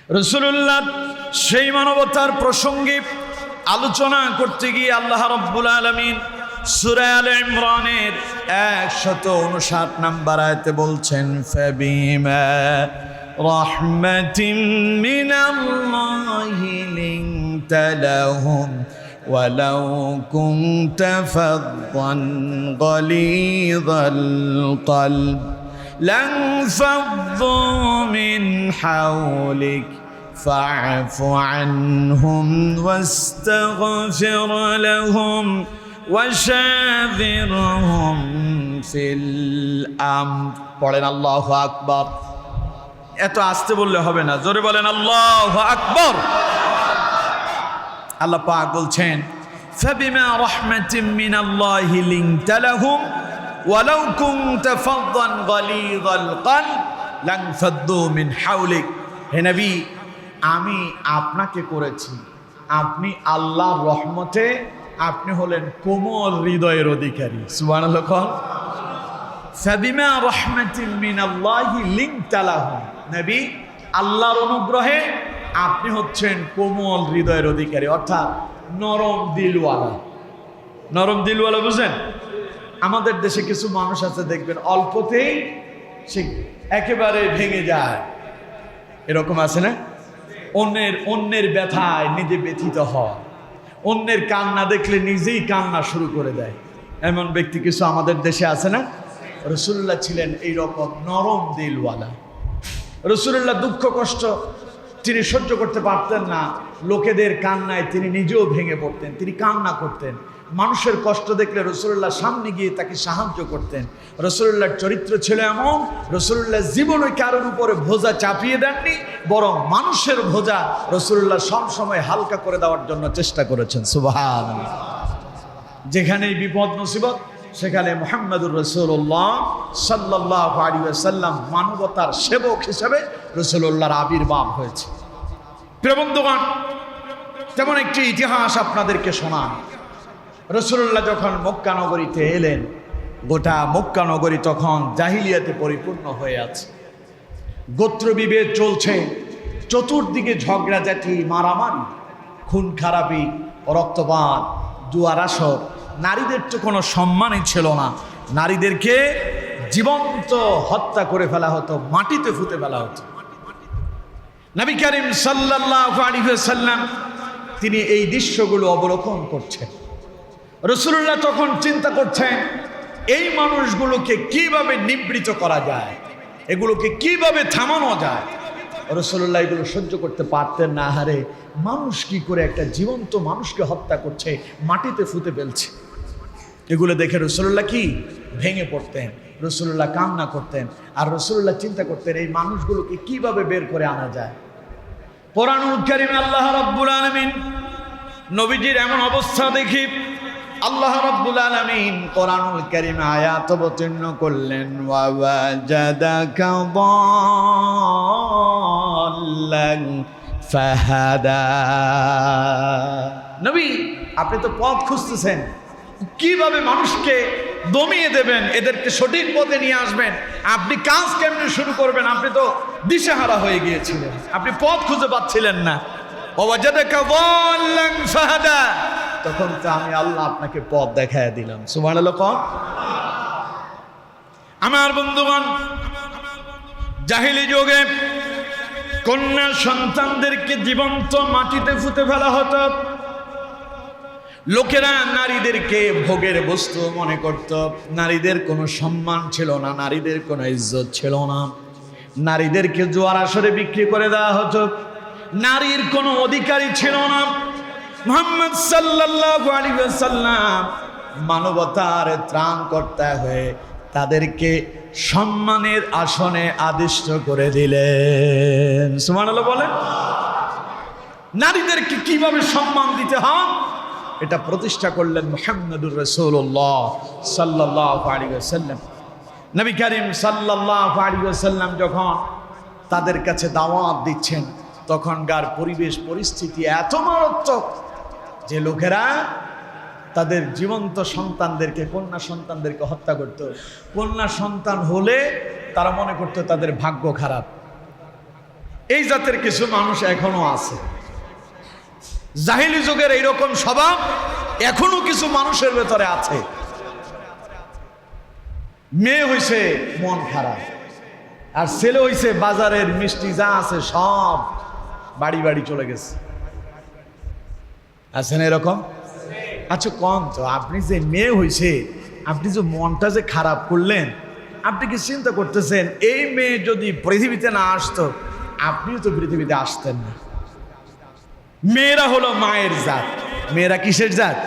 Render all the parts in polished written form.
রাসূলুল্লাহ সেই মানবতার প্রসঙ্গে আলোচনা করতে গিয়ে আল্লাহ রাব্বুল আলামিন সূরা আলে ইমরানের 159 নম্বর আয়াতে বলছেন, ফাবিমা রাহমাতিন মিনাল্লাহি লিনতা লাহুম ওয়ালাউ কুনতা ফাদ্দান গালিযাল কলব لانفضوا من حولك فاعف عنهم واستغفر لهم وشاورهم في الأمر পড়েন আল্লাহু আকবার। এত আস্তে বললে হবে না, জোরে বলেন আল্লাহু আকবার। আল্লাহ পাক বলছেন, ফাবিমা রাহমাতিন মিনাল্লাহি লিনতা লাহুম ওয়ালাউ কুনতা ফাদ্দান গালিযাল কলব লানফাদ্দু মিন হাওলিক। হে নবী, আমি আপনাকে করেছি, আপনি আল্লাহর রহমতে আপনি হলেন কোমল হৃদয়ের অধিকারী। সুবহানাল্লাহ। ফাবিমা রাহমাতিন মিনাল্লাহি লিনতা লাহুম, নবী আল্লাহর অনুগ্রহে আপনি হচ্ছেন কোমল হৃদয়ের অধিকারী, অর্থাৎ নরম দিলওয়ালা। নরম দিলওয়ালা বুঝেন? আমাদের দেশে কিছু মানুষ আছে দেখবেন অল্পতেই সে একেবারে ভেঙে যায়, এরকম আছে না? অন্যের ব্যথায় নিজে ব্যথিত হয়, অন্যের কান্না দেখলে নিজেই কান্না শুরু করে দেয়, এমন ব্যক্তি কিছু আমাদের দেশে আছে না? রাসূলুল্লাহ ছিলেন এইরকম নরম দিলওয়ালা। রাসূলুল্লাহ দুঃখ কষ্ট তিনি সহ্য করতে পারতেন না, লোকেদের কান্নায় তিনি নিজেও ভেঙে পড়তেন, তিনি কান্না করতেন। মানুষের কষ্ট দেখলে রাসূলুল্লাহ সামনে গিয়ে তাকে সাহায্য করতেন। রাসূলুল্লাহর চরিত্র ছিল এমন, রাসূলুল্লাহ জীবনে কারোর উপরে বোঝা চাপিয়ে দেননি, বরং মানুষের বোঝা রাসূলুল্লাহ সবসময় হালকা করে দেওয়ার জন্য চেষ্টা করেছেন। সুবহানাল্লাহ। যেখানেই বিপদ মুসিবত সেখানে মুহাম্মদুর রাসূলুল্লাহ সাল্লাল্লাহু আলাইহি ওয়াসাল্লাম মানবতার সেবক হিসেবে রাসূলুল্লাহর আবির্ভাব হয়েছে। প্রিয় বন্ধুগণ, তেমন একটি ইতিহাস আপনাদেরকে শোনান। রাসূলুল্লাহ যখন মক্কা নগরীতে এলেন, গোটা মক্কা নগরী তখন জাহিলিয়াতে পরিপূর্ণ হয়ে আছে। গোত্র বিভেদ চলছে, চতুর্দিকে ঝগড়াঝাটি, মারামারি, খুন খারাপি, রক্তপাত, জুয়ার আসর। নারীদের তো কোনো সম্মানই ছিল না, নারীদেরকে জীবন্ত হত্যা করে ফেলা হতো, মাটিতে পুঁতে ফেলা হতো। নবী করিম সাল্লাল্লাহু আলাইহি ওয়াসাল্লাম তিনি এই দৃশ্যগুলো অবলোকন করছেন। রাসূলুল্লাহ তখন চিন্তা করছেন এই মানুষগুলোকে কিভাবে নিবৃত করা যায়, এগুলোকে কিভাবে থামানো যায়। রাসূলুল্লাহ এগুলো সহ্য করতে পারতেন না। হারে, মানুষ কি করে একটা জীবন্ত মানুষকে হত্যা করছে, মাটিতে পুঁতে ফেলছে। এগুলো দেখে রাসূলুল্লাহ কি ভেঙে পড়তেন, রাসূলুল্লাহ কান্না করতেন, আর রাসূলুল্লাহ চিন্তা করতেন এই মানুষগুলোকে কিভাবে বের করে আনা যায়। কোরআনুল কারীমে আল্লাহ রাব্বুল আলামিন নবীজির এমন অবস্থা দেখি আল্লাহ রাব্বুল আলামিন কোরআনুল কারীমে আয়াত অবতীর্ণ করলেন, ওয়া ওয়াজাদাকা দাল্লান ফাহাদা। নবী, আপনি তো পথ খুঁজতেছেন, কিভাবে মানুষকে দমিয়ে দেবেন, এদেরকে সঠিক পথে নিয়ে আসবেন, আপনি কাজ কেমনে শুরু করবেন? আপনি তো দিশেহারা হয়ে গিয়েছিলেন, আপনি পথ খুঁজে পাচ্ছিলেন না। ওয়াজাদাকা দাল্লান ফাহাদা, তখন তো আমি আল্লাহ আপনাকে পথ দেখায় দিলাম। সুবহানাল্লাহ। আমার বন্ধুগণ, জাহিলি যুগে কন্যা সন্তানদেরকে জীবন্ত মাটিতে পুঁতে ফেলা হতো। লোকেরা নারীদেরকে ভোগের বস্তু মনে করত, নারীদের কোনো সম্মান ছিল না, নারীদের কোনো ইজ্জত ছিল না, নারীদেরকে জুয়ার আসরে বিক্রি করে দেওয়া হতো, নারীর কোনো অধিকারী ছিল না। মুহাম্মদ সাল্লাল্লাহু আলাইহি ওয়াসাল্লাম মানবতার ত্রাণকর্তা হয়ে তাদেরকে সম্মানের আসনে আদিষ্ট করে দিলেন। সুবহানাল্লাহ বলেন। নারীদেরকে কিভাবে সম্মান দিতে হয় এটা প্রতিষ্ঠা করলেন মুহাম্মদুর রাসূলুল্লাহ সাল্লাল্লাহু আলাইহি ওয়াসাল্লাম। নবী করিম সাল্লাল্লাহু আলাইহি ওয়াসাল্লাম যখন তাদের কাছে দাওয়াত দিচ্ছেন, তখনকার পরিবেশ পরিস্থিতি এত মারাত্মক যে লোকেরা তাদের জীবন্ত সন্তানদেরকে, কন্যা সন্তানদেরকে হত্যা করত। কন্যা সন্তান হলে তারা মনে করত তাদের ভাগ্য খারাপ, এই জাতের কিছু মানুষ এখনো আছে। জাহিলি যুগের এইরকম স্বভাব এখনো কিছু মানুষের ভেতরে আছে। মেয়ে হইছে মন খারাপ, আর ছেলে হইছে বাজারের মিষ্টি যা আছে সব বাড়ি বাড়ি চলে গেছে। আছেন এরকম? আচ্ছা কম তো, আপনি যে মেয়ে হইছে, আপনি যে মনটা যে খারাপ করলেন, আপনি কি চিন্তা করতেছেন এই মেয়ে যদি পৃথিবীতে না আসতো আপনিও তো পৃথিবীতে আসতেন না? মেয়েরা হলো মায়ের জাত। মেয়েরা কিসের জাত?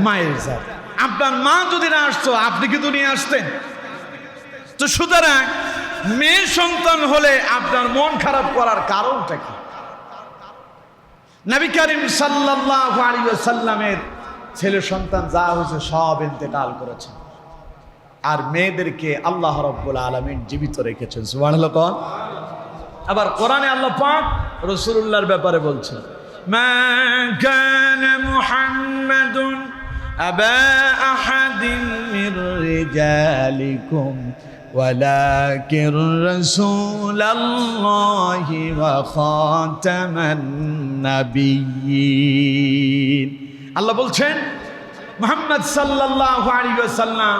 মায়ের জাত। আপনার মা যদি না আসতো আপনি কি দুনিয়া আসতেন? তো সুতরাং মেয়ে সন্তান হলে আপনার মন খারাপ করার কারণটা কি? নবী করিম সাল্লাল্লাহু আলাইহি ওয়াসাল্লামের ছেলে সন্তান যা হয়েছে সব ইন্তেকাল করেছে, আর মেয়েদেরকে আল্লাহ রাব্বুল আলামিন জীবিত রেখেছেন। সুবহানাল্লাহ। কোন আবার কোরআনে আল্লাহ পাক রাসূলুল্লাহর ব্যাপারে বলছেন, মা কানা মুহাম্মাদুন আবা আহাদিন মির রিজালিকুম ওয়ালাকিন রাসূলুল্লাহি ওয়া খাতামান নাবিয়্যিন। আল্লাহ বলছেন মুহাম্মদ সাল্লাল্লাহু আলাইহি ওয়াসাল্লাম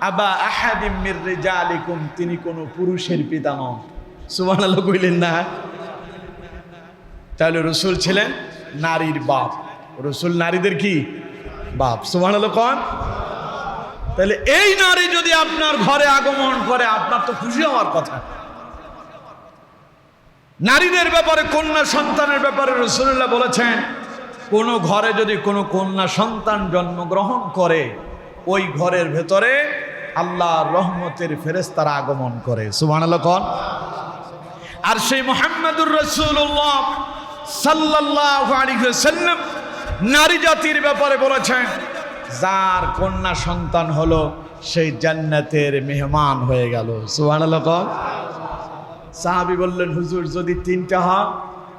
আবা আহাদিম মির রিজালিকুম, তিনি কোন পুরুষের পিতা নন। সুবহানাল্লাহ কইলেন না? তাহলে রাসূল ছিলেন নারীর বাপ, রাসূল নারীদের কি বাপ। সুবহানাল্লাহ। কোন তাহলে এই নারী যদি আপনার ঘরে আগমন করে আপনার তো খুশি হওয়ার কথা। নারীদের ব্যাপারে, কন্যা সন্তানের ব্যাপারে রাসূলুল্লাহ বলেছেন, কোন ঘরে যদি কোনো কন্যা সন্তান জন্মগ্রহণ করে ওই ঘরের ভেতরে আল্লাহর রহমতের ফেরেশতারা আগমন করে। সুবহানাল্লাহ। কোন আর সেই মুহাম্মদুর রাসূলুল্লাহ সাল্লাল্লাহু আলাইহি ওয়াসাল্লাম নারী জাতির ব্যাপারে বলেছেন, যার কন্যা সন্তান হলো সেই জান্নাতের মেহমান হয়ে গেল। সুবহানাল্লাহ। কোন সাহাবী বললেন, হুজুর যদি তিনটা হয়?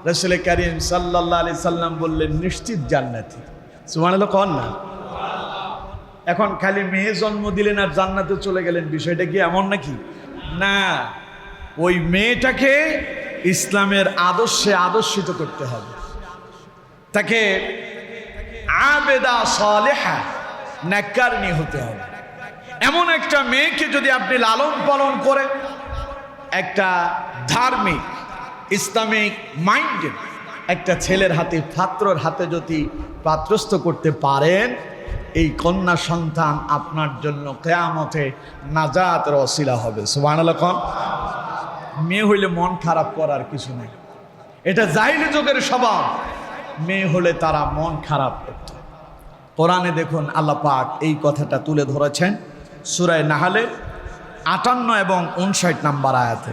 রাসূল কারীম সাল্লাল্লাহু আলাইহি সাল্লাম বললেন, নিশ্চিত জান্নাতি। সুবহানাল্লাহ। কোন না? এখন খালি মেয়ে জন্ম দিলেন আর জান্নাতে চলে গেলেন, বিষয়টা কি এমন নাকি? না, ওই মেয়েটাকে ইসলামের আদর্শে আদর্শিত করতে হবে, তাকে আবেদা সালেহা নেককারিনী হতে হবে। এমন একটা মেয়েকে যদি আপনি লালন পালন করে একটা ধার্মিক ইসলামিক মাইন্ডেড একটা ছেলের হাতে, ছাত্রর হাতে যদি পাত্রস্থ করতে পারেন, এই কন্যা সন্তান আপনার জন্য কিয়ামতে নাজাতের ওসিলা হবে। সুবহানাল্লাহ। কোন মেয়ে হইলে মন খারাপ করার কিছু নেই, এটা জাহিলি যুগের স্বভাব। মেয়ে হলে তারা মন খারাপ করত। কোরআনে দেখুন আল্লাহ পাক এই কথাটা তুলে ধরেছেন সূরা নাহলের 58 এবং 59 নম্বর আয়াতে।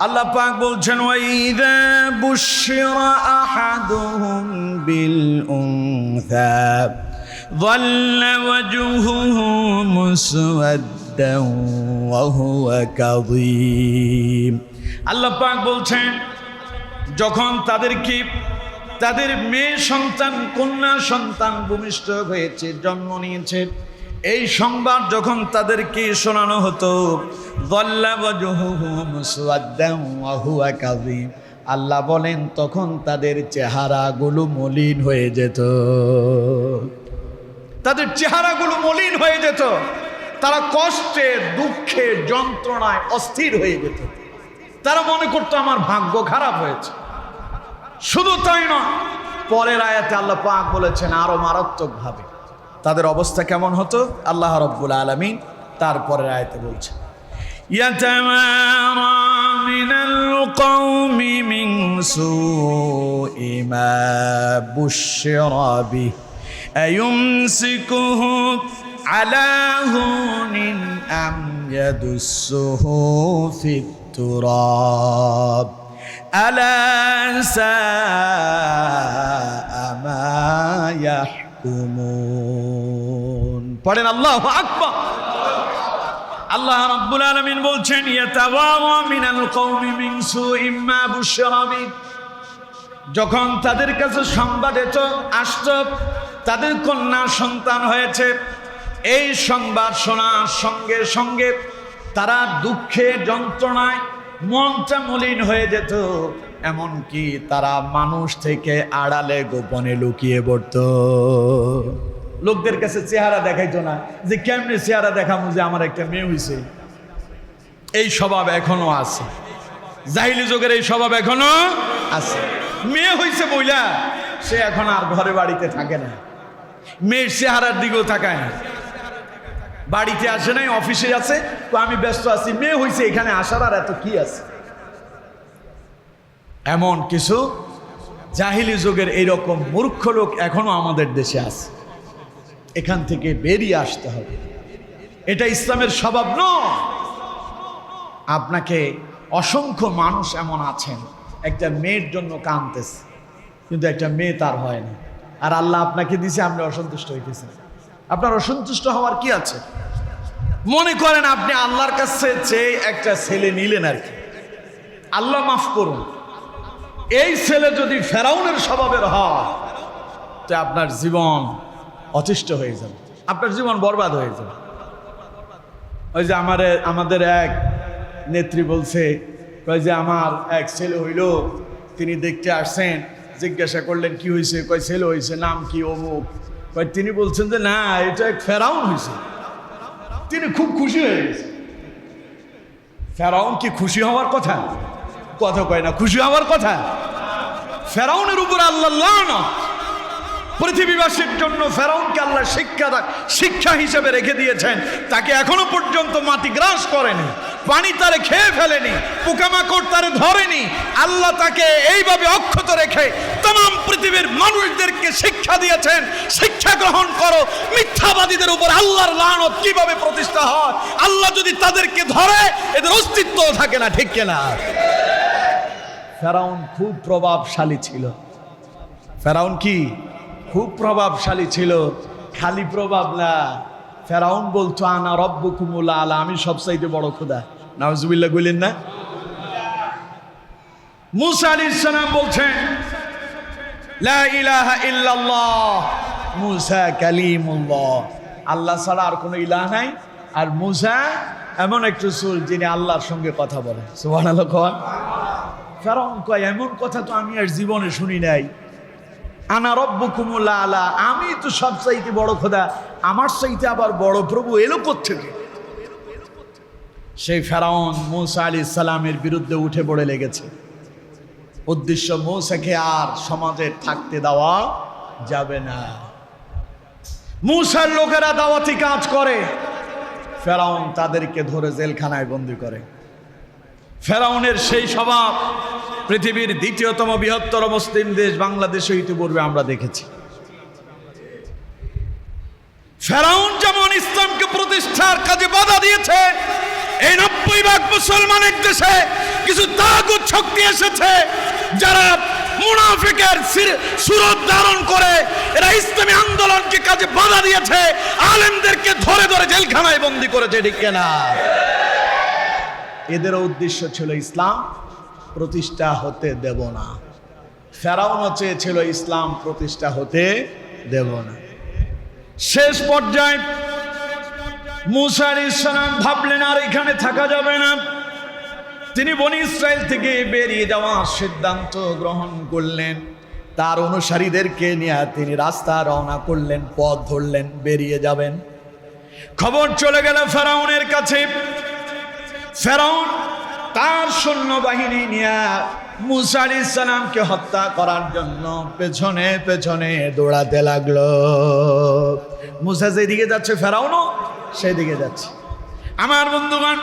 আল্লাহ পাক বলছেন, ওয়াইযা বুশিরা আহাদুহুম বিল উনসা যাল্লা ওয়াজহুহু মুসওয়াদ্দান ওয়া হুয়া কাযীম। আল্লাহ পাক বলছেন, যখন তাদের মেয়ে সন্তান, কন্যা সন্তান ভূমিষ্ঠ হয়েছে, জন্ম নিয়েছে, এই সংবাদ যখন তাদেরকে শোনানো হতো, যাল্লা ওয়াজহুহু মুসওয়াদ্দান ওয়া হুয়া কাযীম, আল্লাহ বলেন তখন তাদের চেহারাগুলো মলিন হয়ে যেত। তাদের চেহারাগুলো মলিন হয়ে যেত, তারা কষ্টে, দুঃখে, যন্ত্রণায় অস্থির হয়ে যেত। তারা মনে করতো আমার ভাগ্য খারাপ হয়েছে। শুধু তাই নয়, পরের আয়াতে আল্লাহ পাক বলেছেন আরো মারাত্মক ভাবে তাদের অবস্থা কেমন হতো। আল্লাহ রাব্বুল আলামিন তারপরের আয়াতে বলছেন, ইয়াতামারা মিনাল কওমি মিন সুই মা বুশিরা বিহি আয়ুমসিকুহু আলা হুনিন আম ইয়াদুসসুহু ফিত তুরাব আলা সাআ মা ইয়াহকুমুন। পড়েন আল্লাহু আকবার। আল্লাহ রাব্বুল আলামিন বলছেন, ইয়াতাওয়ারা মিনাল কওমি মিন সুই মা বুশিরা বিহি, যখন তাদের কাছে সংবাদ আসতো তাদের কন্যা সন্তান হয়েছে, এই সংবাদ শোনার সঙ্গে সঙ্গে তারা দুঃখে, যন্ত্রণায় মনটা মলিন হয়ে যেত। এমনকি তারা মানুষ থেকে আড়ালে গোপনে লুকিয়ে পড়ত। লোকদের কাছে চেহারা দেখাইতো না, যে কেমনে চেহারা দেখামু যে আমার একটা মেয়ে হয়েছে। এই স্বভাব এখনো আছে, জাহিলি যুগের এই স্বভাব এখনো আছে। মেয়ে হয়েছে বইলা সে এখন আর ঘরে বাড়িতে থাকে না, মেয়ের চেহারার দিকেও তাকায় না। বাড়িতে আসে নাই, অফিসে আছে, তো আমি ব্যস্ত আছি, মেয়ে হয়েছে এখানে আসার আর এত কি আছে। এমন কিছু জাহিলি যুগের এইরকম মূর্খ লোক এখনো আমাদের দেশে আছে। এখান থেকে বেরিয়ে আসতে হবে, এটা ইসলামের স্বভাব নয়। আপনাকে অসংখ্য মানুষ এমন আছেন একটা মেয়ের জন্য কাঁদতেছে, কিন্তু একটা মেয়ে তার হয় না, আর আল্লাহ আপনাকে দিছে, আপনি অসন্তুষ্ট হইতেছেন। আপনার অসন্তুষ্ট হওয়ার কি আছে? মনে করেন আপনি আল্লাহর কাছে চেয়ে একটা ছেলে নিলেন আর কি, আল্লাহ মাফ করুন, এই ছেলে যদি ফেরাউনের স্বভাবের হয় তো আপনার জীবন অতিষ্ঠ হয়ে যাবে, আপনার জীবন বরবাদ হয়ে যাবে। ওই যে আমাদের এক নেত্রী বলছে, কয় যে আমার এক ছেলে হইল, তিনি দেখতে আসছেন, জিজ্ঞাসা করলেন কি হয়েছে, কয় ছেলে হয়েছে, নাম কি, অমুক। কয় তিনি বলছেন যে না, এটা এক ফেরাউন হয়েছে। তিনি খুব খুশি হয়ে গেছে। ফেরাউন কি খুশি হওয়ার কথা? কথা কয় না, খুশি হওয়ার কথা। ফেরাউনের উপর আল্লাহ লানত। পৃথিবীবাসীর জন্য ফেরাউনকে আল্লাহ শিক্ষা হিসেবে রেখে দিয়েছেন। তাকে এখনো পর্যন্ত মাটি গ্রাস করেনি, পানি তারে খেয়ে ফেলেনি, পোকামাকড় তারে ধরেনি। আল্লাহ তাকে এইভাবে অক্ষত রেখে तमाम পৃথিবীর মানুষদেরকে শিক্ষা দিয়েছেন, শিক্ষা গ্রহণ করো। মিথ্যাবাদীদের উপর আল্লাহর লানত কিভাবে প্রতিষ্ঠা হয়, আল্লাহ যদি তাদেরকে ধরে এদের অস্তিত্ব থাকে না, ঠিক কিনা? ফেরাউন খুব প্রভাবশালী ছিল। ফেরাউন কি খুব প্রভাবশালী ছিল, খালি প্রভাব না। ফেরাউন বলতো আনা রব্বুকুমুল আলা, আমি সবচাইতে বড় খোদা। নাউজুবিল্লাহ বললেন না? মুসা আলাইহিস সালাম বলছেন লা ইলাহা ইল্লাল্লাহ, মুসা কালিমুল্লাহ, আল্লাহ ছাড়া আর কোনো ইলাহ নাই। আর মুসা এমন এক রাসূল যিনি আল্লাহর সঙ্গে কথা বলেন। সুবহানাল্লাহ। ফেরাউন কয় এমন কথা তো আমি আর জীবনে শুনি নাই। আনা রব্বুকুমুল আলা, আমি তো সবচাইতে বড় খোদা, আমার চাইতে আবার বড় প্রভু এলো কোত্থেকে? সেই ফেরাউন মুসা আলাইহিস সালামের বিরুদ্ধে উঠে পড়ে লেগেছে। উদ্দেশ্য মুসাকে আর সমাজে থাকতে দেওয়া যাবে না। মুসার লোকেরা দাওয়াতি কাজ করে, ফেরাউন তাদেরকে ধরে জেলখানায় বন্দী করে। ফেরাউনের সেই স্বভাব পৃথিবীর দ্বিতীয়তম বৃহত্তর মুসলিম দেশ বাংলাদেশে ইতিপূর্বে আমরা দেখেছি। ফেরাউন যেমন ইসলামকে প্রতিষ্ঠার কাজে বাধা দিয়েছে, এই 90% মুসলমানের দেশে কিছু তাগুত শক্তি এসেছে যারা মুনাফিকের সুরত ধারণ করে এরা ইসলামী আন্দোলনকে কাজে বাধা দিয়েছে, আলেমদেরকে ধরে ধরে জেলখানায় বন্দী করেছে, ঠিক কিনা? এদের উদ্দেশ্য ছিল ইসলাম প্রতিষ্ঠা হতে দেব না। ফেরাউনও চেয়েছিল ইসলাম প্রতিষ্ঠা হতে দেব না। শেষ পর্যায়ে মুসা আলাইহিস সালাম ভাবলেন আর এখানে থাকা যাবে না। তিনি বনি ইসরাইল থেকে বেরিয়ে যাওয়ার সিদ্ধান্ত গ্রহণ করলেন। তার অনুসারীদেরকে নিয়ে তিনি রাস্তা রওনা করলেন, পথ ধরলেন, বেরিয়ে যাবেন। খবর চলে গেল ফেরাউনের কাছে। ফেরাউন তার সৈন্যবাহিনী নিয়ে মুসা আলাইহিস সালামকে হত্যা করার জন্য পেছনে পেছনে দৌড়াতে লাগলো। মুসা যেদিকে যাচ্ছে ফেরাউনও সেদিকে যাচ্ছে। আমার বন্ধুগণ,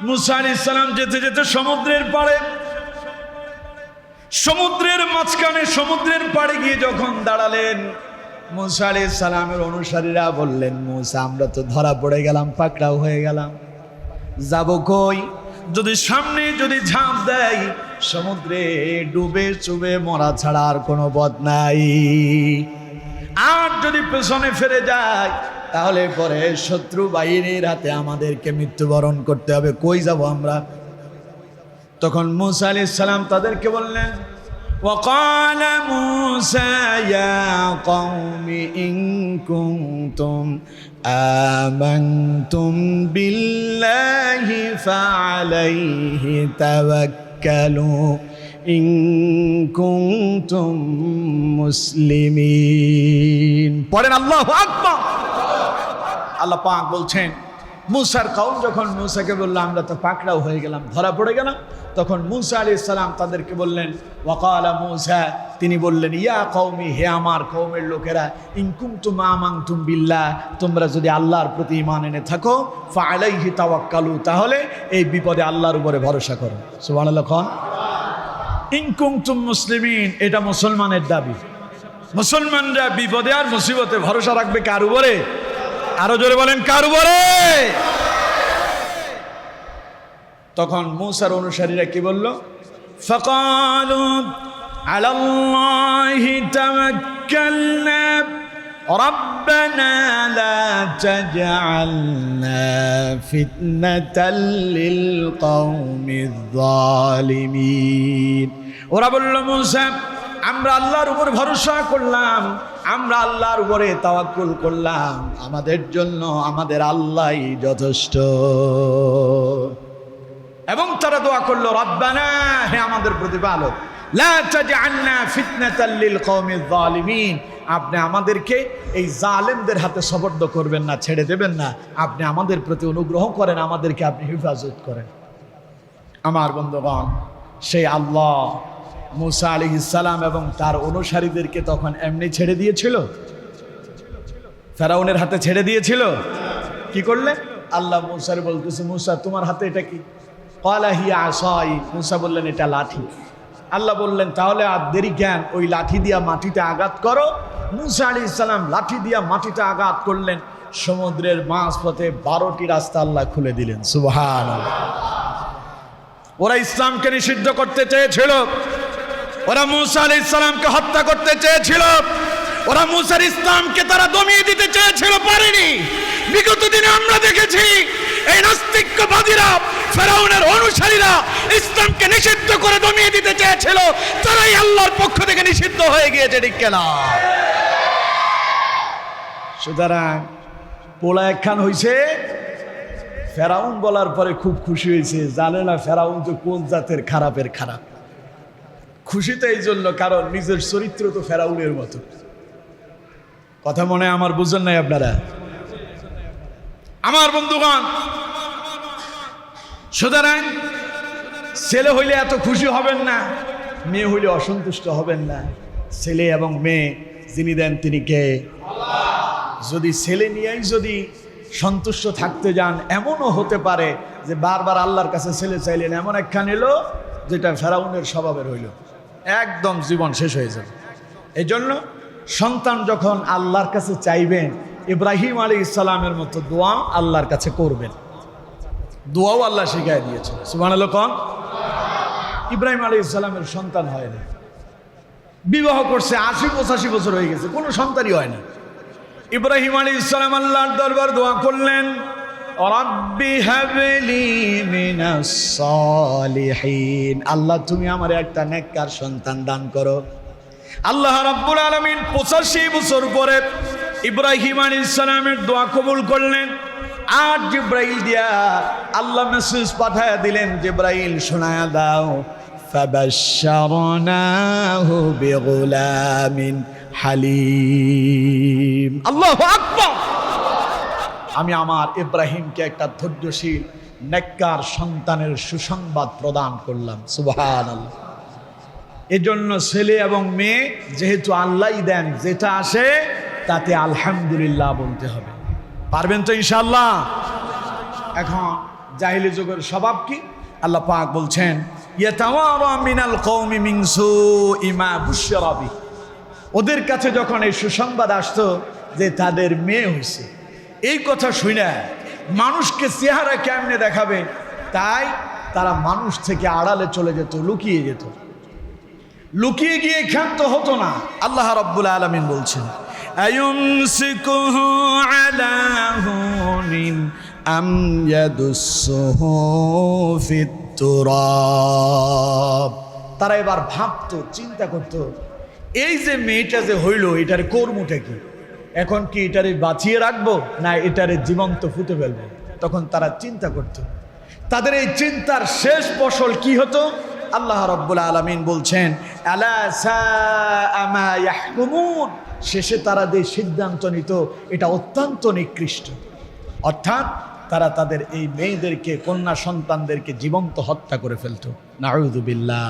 মুসা আলাইহিস সালাম যেতে যেতে সমুদ্রের পাড়ে, সমুদ্রের মাঝখানে, সমুদ্রের পাড়ে গিয়ে যখন দাঁড়ালেন, মুসা আলাইহিস সালামের অনুসারীরা বললেন মুসা আমরা তো ধরা পড়ে গেলাম, পাকড়াও হয়ে গেলাম, যাব কই? যদি সামনে যদি ঝাঁপ দেয় সমুদ্রে ডুবে চুবে মরা ছাড়া আর কোনো পথ নাই, আর যদি পেছনে ফিরে যায় তাহলে পরে শত্রু বাহিনীর হাতে আমাদেরকে মৃত্যুবরণ করতে হবে, কই যাব আমরা? তখন মুসা আলাইহিস সালাম তাদেরকে বললেন وقال موسى يا قوم إن كنتم آمنتم بالله فعليه توكلوا ইন কুনতুম মুসলিমিন। পড়েন আল্লাহু আকবার। আল্লাহ পাক বলছেন মুসার কওম যখন মুসাকে বলল আমরা তো পাকড়াও হয়ে গেলাম, ধরা পড়ে গেলাম, তখন মুসা আলাইহিস সালাম তাদেরকে বললেন ওয়াকালা মুসা, তিনি বললেন ইয়া কওমি, হে আমার কওমের লোকেরা, ইন কুনতুম আমানতুম বিল্লাহ, তোমরা যদি আল্লাহর প্রতি ঈমান এনে থাকো, ফাআলাইহি তাওয়াক্কালু, তাহলে এই বিপদে আল্লাহর উপরে ভরসা করো। সুবহানাল্লাহ। কোন ইন কুনতুম মুসলিমিন, এটা মুসলমানের দাবি। মুসলমানরা বিপদে আর মুসিবতে ভরসা রাখবে কার উপরে? আরো জোরে বলেন কার উপরে? তখন মুসার অনুসারীরা কি বলল? ফাকালু আলাল্লাহি তাওয়াক্কালনা রাব্বানা লা তাজআলনা ফিতনাতাল লিল কওমিজ জালিমিন। ওরা বলল মুসা, আমরা আল্লাহর উপর ভরসা করলাম, আমরা আল্লাহর উপরে তাওয়াক্কুল করলাম, আমাদের জন্য আমাদের আল্লাহই যথেষ্ট। এবং তারা দোয়া করলো রব্বানা, হে আমাদের প্রতিপালক, লা তাজআলনা ফিতনাতাল লিল কওমিজ জালিমিন, আপনি আমাদেরকে এই জালেমদের হাতে সুপর্দ করবেন না, ছেড়ে দেবেন না, আপনি আমাদের প্রতি অনুগ্রহ করেন, আমাদেরকে আপনি হেফাজত করেন। আমার বন্ধুগণ, সেই আল্লাহ মুসা আলাইহিস সালাম এবং তার অনুসারীদেরকে তখন এমনি ছেড়ে দিয়েছিল? ফেরাউনের হাতে ছেড়ে দিয়েছিল? কি করলে? আল্লাহ মুসার বলতেছে, মুসা তোমার হাতে এটা কি? ক্বালা হিয়া আসাই, মুসা বললেন এটা লাঠি। আল্লাহ বললেন তাহলে আর দেরি কেন, ওই লাঠি দিয়া মাটিতে আঘাত করো। মুসা আলাইহিস সালাম লাঠি দিয়া মাটিতে আঘাত করলেন, সমুদ্রের মাঝপথে 12টি রাস্তা আল্লাহ খুলে দিলেন। সুবহানাল্লাহ। ওরা ইসলামকে নিষিদ্ধ করতে চেয়েছিল, ওরা মুসা আলাইহিস সালামকে হত্যা করতে চেয়েছিল, ওরা মুসার ইসলামকে তারা দমিয়ে দিতে চেয়েছিল, পারেনি। বিগত দিনে আমরা দেখেছি এই নাস্তিকবাদীরা, ফেরাউনের অনুসারীরা ইসলামকে নিষিদ্ধ করে দমিয়ে দিতে চেয়েছিল, তারাই আল্লাহর পক্ষ থেকে নিষিদ্ধ হয়ে গিয়েছে, ঠিক কিনা? সুতরাং পোলা একখান হইছে, ফেরাউন বলার পরে খুব খুশি হয়েছে, জানে না ফেরাউন তো কোন জাতের খারাপের খারাপ। খুশি তো এই জন্য কারণ নিজের চরিত্র তো ফেরাউনের মতো। কথা মনে আমার বুঝেন নাই আপনারা? আমার বন্ধুগণ, সুতরাং ছেলে হইলে এত খুশি হবেন না, মেয়ে হইলে অসন্তুষ্ট হবেন না। ছেলে এবং মেয়ে যিনি দেন তিনি কে? যদি ছেলে নিয়েই যদি সন্তুষ্ট থাকতে যান, এমনও হতে পারে যে বারবার আল্লাহর কাছে ছেলে চাইলেন, এমন একখান এলো যেটা ফেরাউনের স্বভাবের হইল, একদম জীবন শেষ হয়ে যাবে। এই জন্য সন্তান যখন আল্লাহর কাছে চাইবেন, ইব্রাহিম আলাইহিস সালামের মতো দোয়া আল্লাহর কাছে করবেন। দোয়াও আল্লাহ শিখাই দিয়েছে। সুবহানাল্লাহ। কোন ইব্রাহিম আলাইহিস সালামের সন্তান হয় না, বিবাহ করছে 80-85 বছর হয়ে গেছে, কোনো সন্তানই হয় না। ইব্রাহিম আলাইহিস সালাম আল্লাহর দরবার দোয়া করলেন, রাব্বি হাবলি মিনাস সালিহিন, আল্লাহ তুমি আমার একটা নেককার সন্তান দান করো। আল্লাহ রাব্বুল আলামিন 85 বছর পরে ইব্রাহিম আলাইহিস সালামের দোয়া কবুল করলেন। আর জিব্রাইল দিয়া আল্লাহ মেসেজ পাঠায়া দিলেন, জিব্রাইল শোনায়া দাও, ফাবাশশারনাহু বিগুলামিন হালিম। আল্লাহু আকবার। আমি আমার ইব্রাহিমকে একটা ধৈর্যশীল নেককার সন্তানের সুসংবাদ প্রদান করলাম। সুবহানাল্লাহ। এজন্য ছেলে এবং মেয়ে যেহেতু আল্লাহই দেন, যেটা আসে তাতে আলহামদুলিল্লাহ বলতে হবে। পারবেন তো ইনশাআল্লাহ? এখন জাহিলি যুগের স্বভাব কি? আল্লাহ পাক বলছেন, ইয়াতাওয়ারা মিনাল কওমি মিন সুই মা বুশরা বি, ওদের কাছে যখন এই সুসংবাদ আসতো যে তাদের মেয়ে হয়েছে, এই কথা শুনে মানুষকে চেহারা কেমনে দেখাবে, তাই তারা মানুষ থেকে আড়ালে চলে যেত, লুকিয়ে যেত। লুকিয়ে গিয়ে ক্ষান্ত হতো না। আল্লাহ রাব্বুল আলামিন বলছেন, আয়ুমসিকুহু আলা হুনিন আম ইয়াদুসসুহু ফিত তুরাব। তারা এবার ভাবতো, চিন্তা করতো, এই যে মেয়েটা যে হইল, এটারে কর্মটা কি? এখন কি এটারে বাঁচিয়ে রাখবো না এটারে জীবন্ত ফুটে ফেলবো? তখন তারা চিন্তা করত। তাদের এই চিন্তার শেষ ফসল কি হতো? আল্লাহ রাব্বুল আলামিন বলছেন আলা সাআ মা ইয়াহকুমুন, শেষে তারা যে সিদ্ধান্ত নিত এটা অত্যন্ত নিকৃষ্ট। অর্থাৎ তারা তাদের এই মেয়েদেরকে, কন্যা সন্তানদেরকে জীবন্ত হত্যা করে ফেলত। নাউযু বিল্লাহ।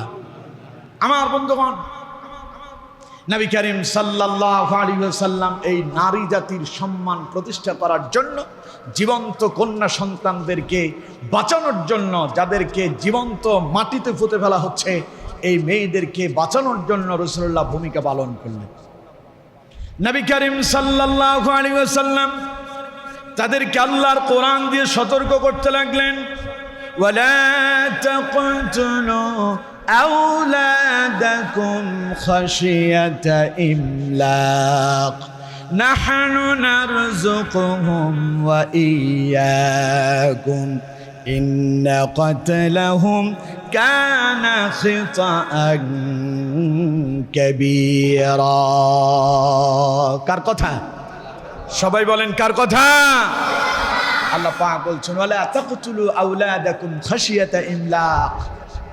আমার বন্ধুগণ, নবী করিম সাল্লাল্লাহু আলাইহি ওয়াসাল্লাম এই নারী জাতির সম্মান প্রতিষ্ঠা করার জন্য জীবন্ত কন্যা সন্তানদেরকে বাঁচানোর জন্য, যাদেরকে জীবন্ত মাটিতে পুঁতে ফেলা হচ্ছে, এই মেয়েদেরকে বাঁচানোর জন্য রাসূলুল্লাহ ভূমিকা পালন করলেন। নবী করিম সাল্লাল্লাহু আলাইহি ওয়াসাল্লাম তাদেরকে আল্লাহর কোরআন দিয়ে সতর্ক করতে লাগলেন, ওয়ালা তাকতুলু আওলাদাকুম খাশিয়াতা ইমলাক নাহনু নারযুকুহুম ওয়া ইয়্যাকুম ইন্না কাতলাহুম কানা খিতাআন কাবীরা। কার কথা? সবাই বলেন কার কথা? আল্লাহ পাক বলছেন ওয়ালা তাকতুলু আওলাদাকুম খাশিয়াতা ইমলাক,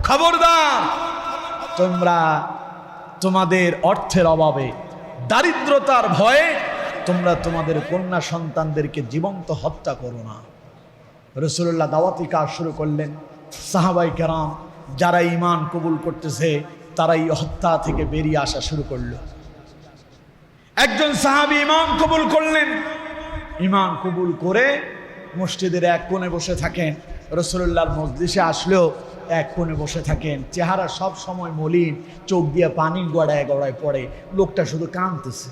খবরদার তোমরা তোমাদের অর্থের অভাবে, দারিদ্রতার ভয়ে তোমরা তোমাদের কন্যা সন্তানদেরকে জীবন্ত হত্যা করো না। রাসূলুল্লাহ দাওয়াতি কাজ শুরু করলেন। সাহাবায়ে কেরাম যারা ঈমান কবুল করতেছে তারা এই হত্যা থেকে বেরিয়ে আসা শুরু করলো। একজন সাহাবী ঈমান কবুল করলেন, ঈমান কবুল করে মসজিদের এক কোণে বসে থাকেন। রাসূলুল্লাহর মজলিসে আসলেও এক কোণে বসে থাকেন, চেহারা সব সময় মলিন, চোখ দিয়ে পানি গড়ায় গড়ায় পড়ে, লোকটা শুধু কাঁদতেছে।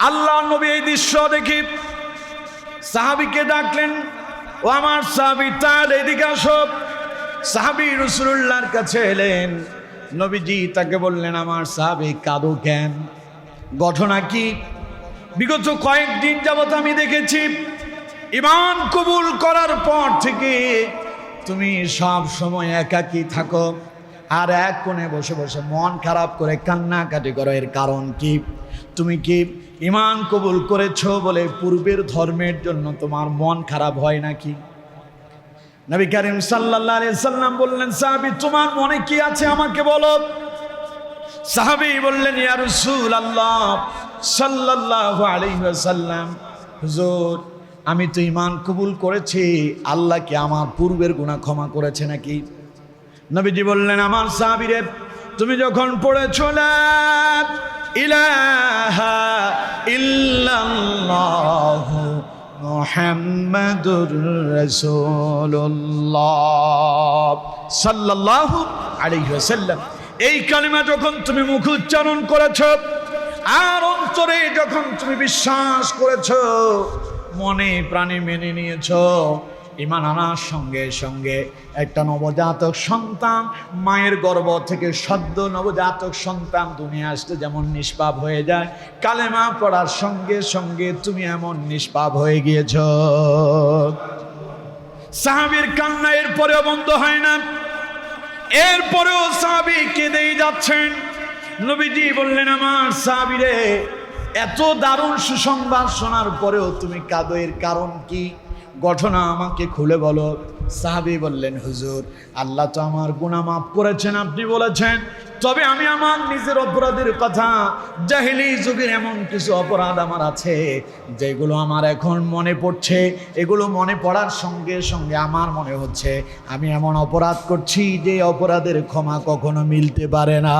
আল্লাহর নবী এই দৃশ্য দেখে সাহাবীকে ডাকলেন, ও আমার সাহাবী তার এদিকে আসো। সাহাবী রাসূলুল্লাহর কাছে এলেন। নবীজি তাকে বললেন, আমার সাহাবী কাঁদো কেন? ঘটনা কি? বিগত কয়েকদিন যাবত আমি দেখেছি ঈমান কবুল করার পর থেকে তুমি সব সময় একাকী থাকো আর এক কোণে বসে বসে মন খারাপ করে কান্নাকাটি করো। এর কারণ কি? তুমি কি ঈমান কবুল করেছো বলে পূর্বের ধর্মের জন্য তোমার মন খারাপ হয় নাকি? নবী করিম সাল্লাল্লাহু আলাইহি সাল্লাম বললেন, সাহাবী তোমার মনে কি আছে আমাকে বলো। সাহাবী বললেন, ইয়া রাসূলুল্লাহ সাল্লাল্লাহু আলাইহি ওয়াসাল্লাম, হুজুর আমি তো ঈমান কবুল করেছি, আল্লাহ কি আমার পূর্বের গুনাহ ক্ষমা করেছে নাকি? নবীজি বললেন, আমার সাহাবীরে তুমি যখন পড়েছো লা ইলাহা ইল্লাল্লাহু মুহাম্মাদুর রাসূলুল্লাহ সাল্লাল্লাহু আলাইহি ওয়াসাল্লাম, এই কালিমা যখন তুমি মুখে উচ্চারণ করেছো আর অন্তরে যখন তুমি বিশ্বাস করেছো, মনে প্রাণে মেনে নিয়েছো, ঈমান আনার সঙ্গে সঙ্গে একটা নবজাতক সন্তান মায়ের গর্ভ থেকে সদ্য নবজাতক সন্তান দুনিয়া আসতে যেমন নিষ্পাপ হয়ে যায়, কালেমা পড়ার সঙ্গে সঙ্গে তুমি এমন নিষ্পাপ হয়ে গিয়েছো। সাহাবীর কান্না এরপরেও বন্ধ হয় না, এরপরেও সাহাবী কেঁদেই যাচ্ছেন। নবীজি বললেন, আমার সাহাবীরে এত দারুণ সুসংবাদ শোনার পরেও তুমি কাঁদো, এর কারণ কি? ঘটনা আমাকে খুলে বলো। সাহাবী বললেন, হুজুর আল্লাহ তো আমার গুনাহ মাফ করেছেন, আপনি বলেছেন, তবে আমি আমার নিজের অপরাধের কথা, জাহেলি যুগের এমন কিছু অপরাধ আমার আছে যেগুলো আমার এখন মনে পড়ছে। এগুলো মনে পড়ার সঙ্গে সঙ্গে আমার মনে হচ্ছে আমি এমন অপরাধ করছি যে অপরাধের ক্ষমা কখনো মিলতে পারে না।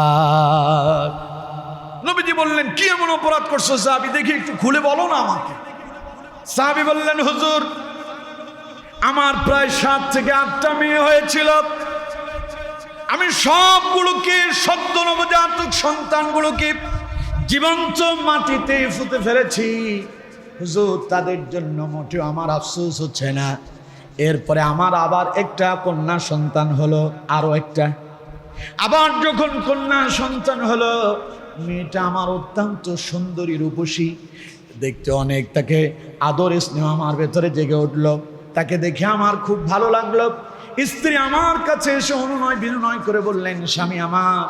নবীজি বললেন, কি এমন অপরাধ করছো সাহাবী, দেখি একটু খুলে বলো না আমাকে। সাহাবী বললেন, হুজুর আমার প্রায় 7 থেকে 8টা মেয়ে হয়েছিল, আমি সবগুলোকে সদ্য নবজাতক সন্তানগুলোকে জীবন্ত মাটিতে পুঁতে ফেলেছি। হুজুর তাদের জন্য মোটেও আমার আফসোস হচ্ছে না। এরপরে আমার আবার একটা কন্যা সন্তান হলো, আরো একটা, আবার যখন কন্যা সন্তান হলো, মেয়েটা আমার অত্যন্ত সুন্দরী রূপসী, দেখতে অনেক, তাকে আদর স্নেহ আমার ভেতরে জেগে উঠলো। তাকে দেখে আমার খুব ভালো লাগলো। স্ত্রী আমার কাছে এসে অনুনয় বিনয় করে বললেন, স্বামী আমার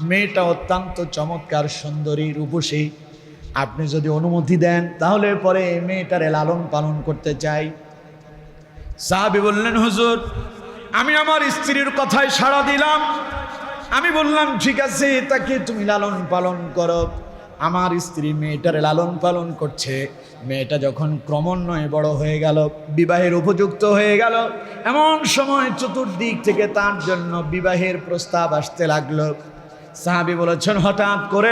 মেয়েটা অত্যন্ত চমৎকার সুন্দরী রূপসী, আপনি যদি অনুমতি দেন তাহলে পরে মেয়েটারে লালন পালন করতে চাই। সাহাবী বললেন, হুজুর আমি আমার স্ত্রীর কথায় সাড়া দিলাম। আমি বললাম ঠিক আছে, তাকে তুমি লালন পালন করো। আমার স্ত্রী মেয়েটারে লালন পালন করছে। মেয়েটা যখন ক্রমান্বয়ে বড় হয়ে গেল, বিবাহের উপযুক্ত হয়ে গেল, এমন সময় চতুর্দিক থেকে তার জন্য বিবাহের প্রস্তাব আসতে লাগলো। সাহাবী বলেছেন হঠাৎ করে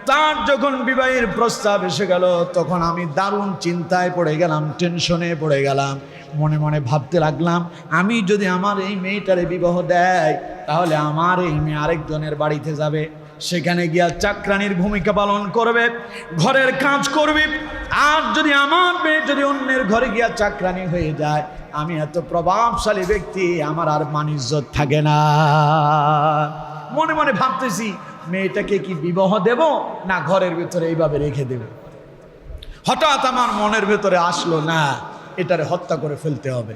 তার যখন বিবাহের প্রস্তাব এসে গেল, তখন আমি দারুণ চিন্তায় পড়ে গেলাম, টেনশনে পড়ে গেলাম। মনে মনে ভাবতে লাগলাম, আমি যদি আমার এই মেয়েটারে বিবাহ দেয়, তাহলে আমার এই মেয়ে আরেকজনের বাড়িতে যাবে, সেখানে গিয়া চাকরানির ভূমিকা পালন করবে, ঘরের কাজ করবে। আর যদি আমার মেয়ে যদি অন্যের ঘরে গিয়া চাকরানি হয়ে যায়, আমি এত প্রভাবশালী ব্যক্তি, আমার আর মান ইজ্জত থাকে না। মনে মনে ভাবতেছি, মেয়েটাকে কি বিবাহ দেব না ঘরের ভিতরে এইভাবে রেখে দেব। হঠাৎ আমার মনের ভেতরে আসলো, না, এটারে হত্যা করে ফেলতে হবে,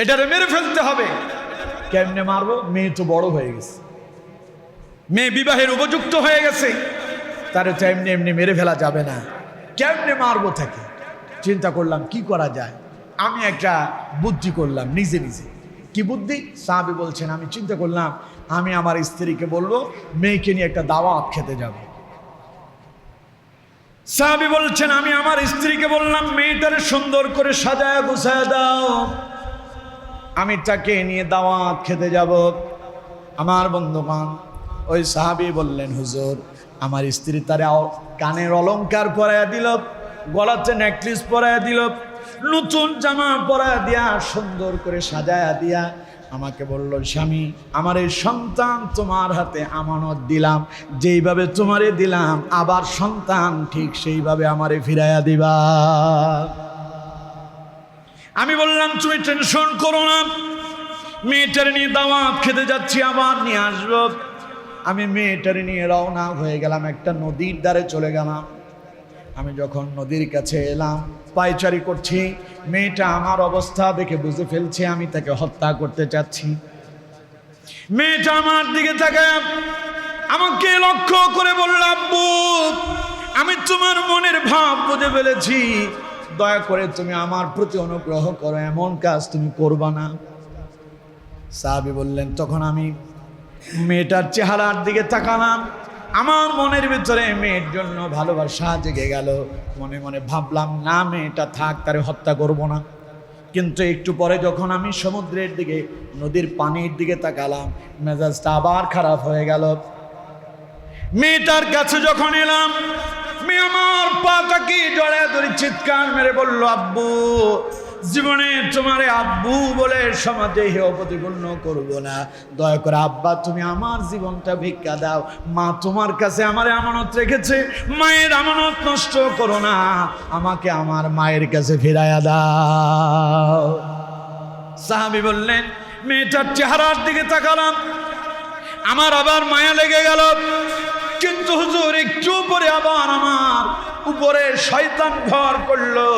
এটারে মেরে ফেলতে হবে। কেমনে মারবো? মেয়ে তো বড় হয়ে গেছে, মেয়ে বিবাহের উপযুক্ত হয়ে গেছে, তারে তো এমনি এমনি মেরে ফেলা যাবে না। কেমনে মারবো তাকে? চিন্তা করলাম কি করা যায়। আমি একটা বুদ্ধি করলাম নিজে নিজে। কি বুদ্ধি? সাহাবী বলছেন, আমি চিন্তা করলাম আমি আমার স্ত্রীকে বলবো মেয়েকে নিয়ে একটা দাওয়াত খেতে যাব। সাহাবী বলছেন, আমি আমার স্ত্রীকে বললাম মেয়েটারে সুন্দর করে সাজায় গুছায় দাও, আমি তাকে নিয়ে দাওয়াত খেতে যাব। আমার বন্ধুগণ, ওই সাহাবী বললেন, হুজুর আমার স্ত্রী তারে কানের অলংকার পরাইয়া দিল, গলাতে নেকলেস পরাইয়া দিল, নতুন জামা পরাইয়া দিয়া সুন্দর করে সাজায়া দিয়া আমাকে বলল, স্বামী আমার এই সন্তান তোমার হাতে আমানত দিলাম, যেইভাবে তোমারে দিলাম আবার সন্তান ঠিক সেইভাবে আমারে ফিরাইয়া দিবা। আমি বললাম তুমি টেনশন করো না, মেয়েটারে নিয়ে দাওয়াত খেতে যাচ্ছি, আবার নিয়ে আসবো। আমি মেয়েটারে নিয়ে রওনা হয়ে গেলাম, একটা নদীর ধারে চলে গেলাম। আমি যখন নদীর কাছে এলাম, পায়চারি করছি, মেয়েটা আমার অবস্থা দেখে বুঝে ফেলছে আমি তাকে হত্যা করতে চাচ্ছি। মেয়েটা আমার দিকে তাকায় আমাকে লক্ষ্য করে বলল, আব্বু আমি তোমার মনের ভাব বুঝে ফেলেছি, দয়া করে তুমি আমার প্রতি অনুগ্রহ করো, এমন কাজ তুমি করবা না। সাহাবী বললেন, তখন আমি মেয়েটার চেহারার দিকে তাকালাম, আমার মনের ভিতরে মেয়ের জন্য ভালোবাসা জেগে গেল। মনে মনে ভাবলাম, না মেয়েটা থাক, তারে হত্যা করব না। কিন্তু একটু পরে যখন আমি সমুদ্রের দিকে, নদীর পানির দিকে তাকালাম, মেজাজটা আবার খারাপ হয়ে গেল। মেয়েটার কাছে যখন এলাম, মেয়ে আমার পাটাকে জড়ায় ধরে চিৎকার মেরে বলল, আব্বু জীবনে তোমারে আব্বু বলে সমাজে হেয় প্রতিপন্ন করব না, দয়া করে আব্বা তুমি আমার জীবনটা ভিক্ষা দাও, মা তোমার কাছে আমারে আমানত রেখেছে, মায়ের আমানত নষ্ট করো না, আমাকে আমার মায়ের কাছে ফিরাইয়া দাও। সাহাবী বললেন, মেয়েটার চেহারার দিকে তাকালাম, আমার আবার মায়া লেগে গেল। কিন্তু হুজুর একটু পরে আবার আমার উপরে শয়তান ভর করলো,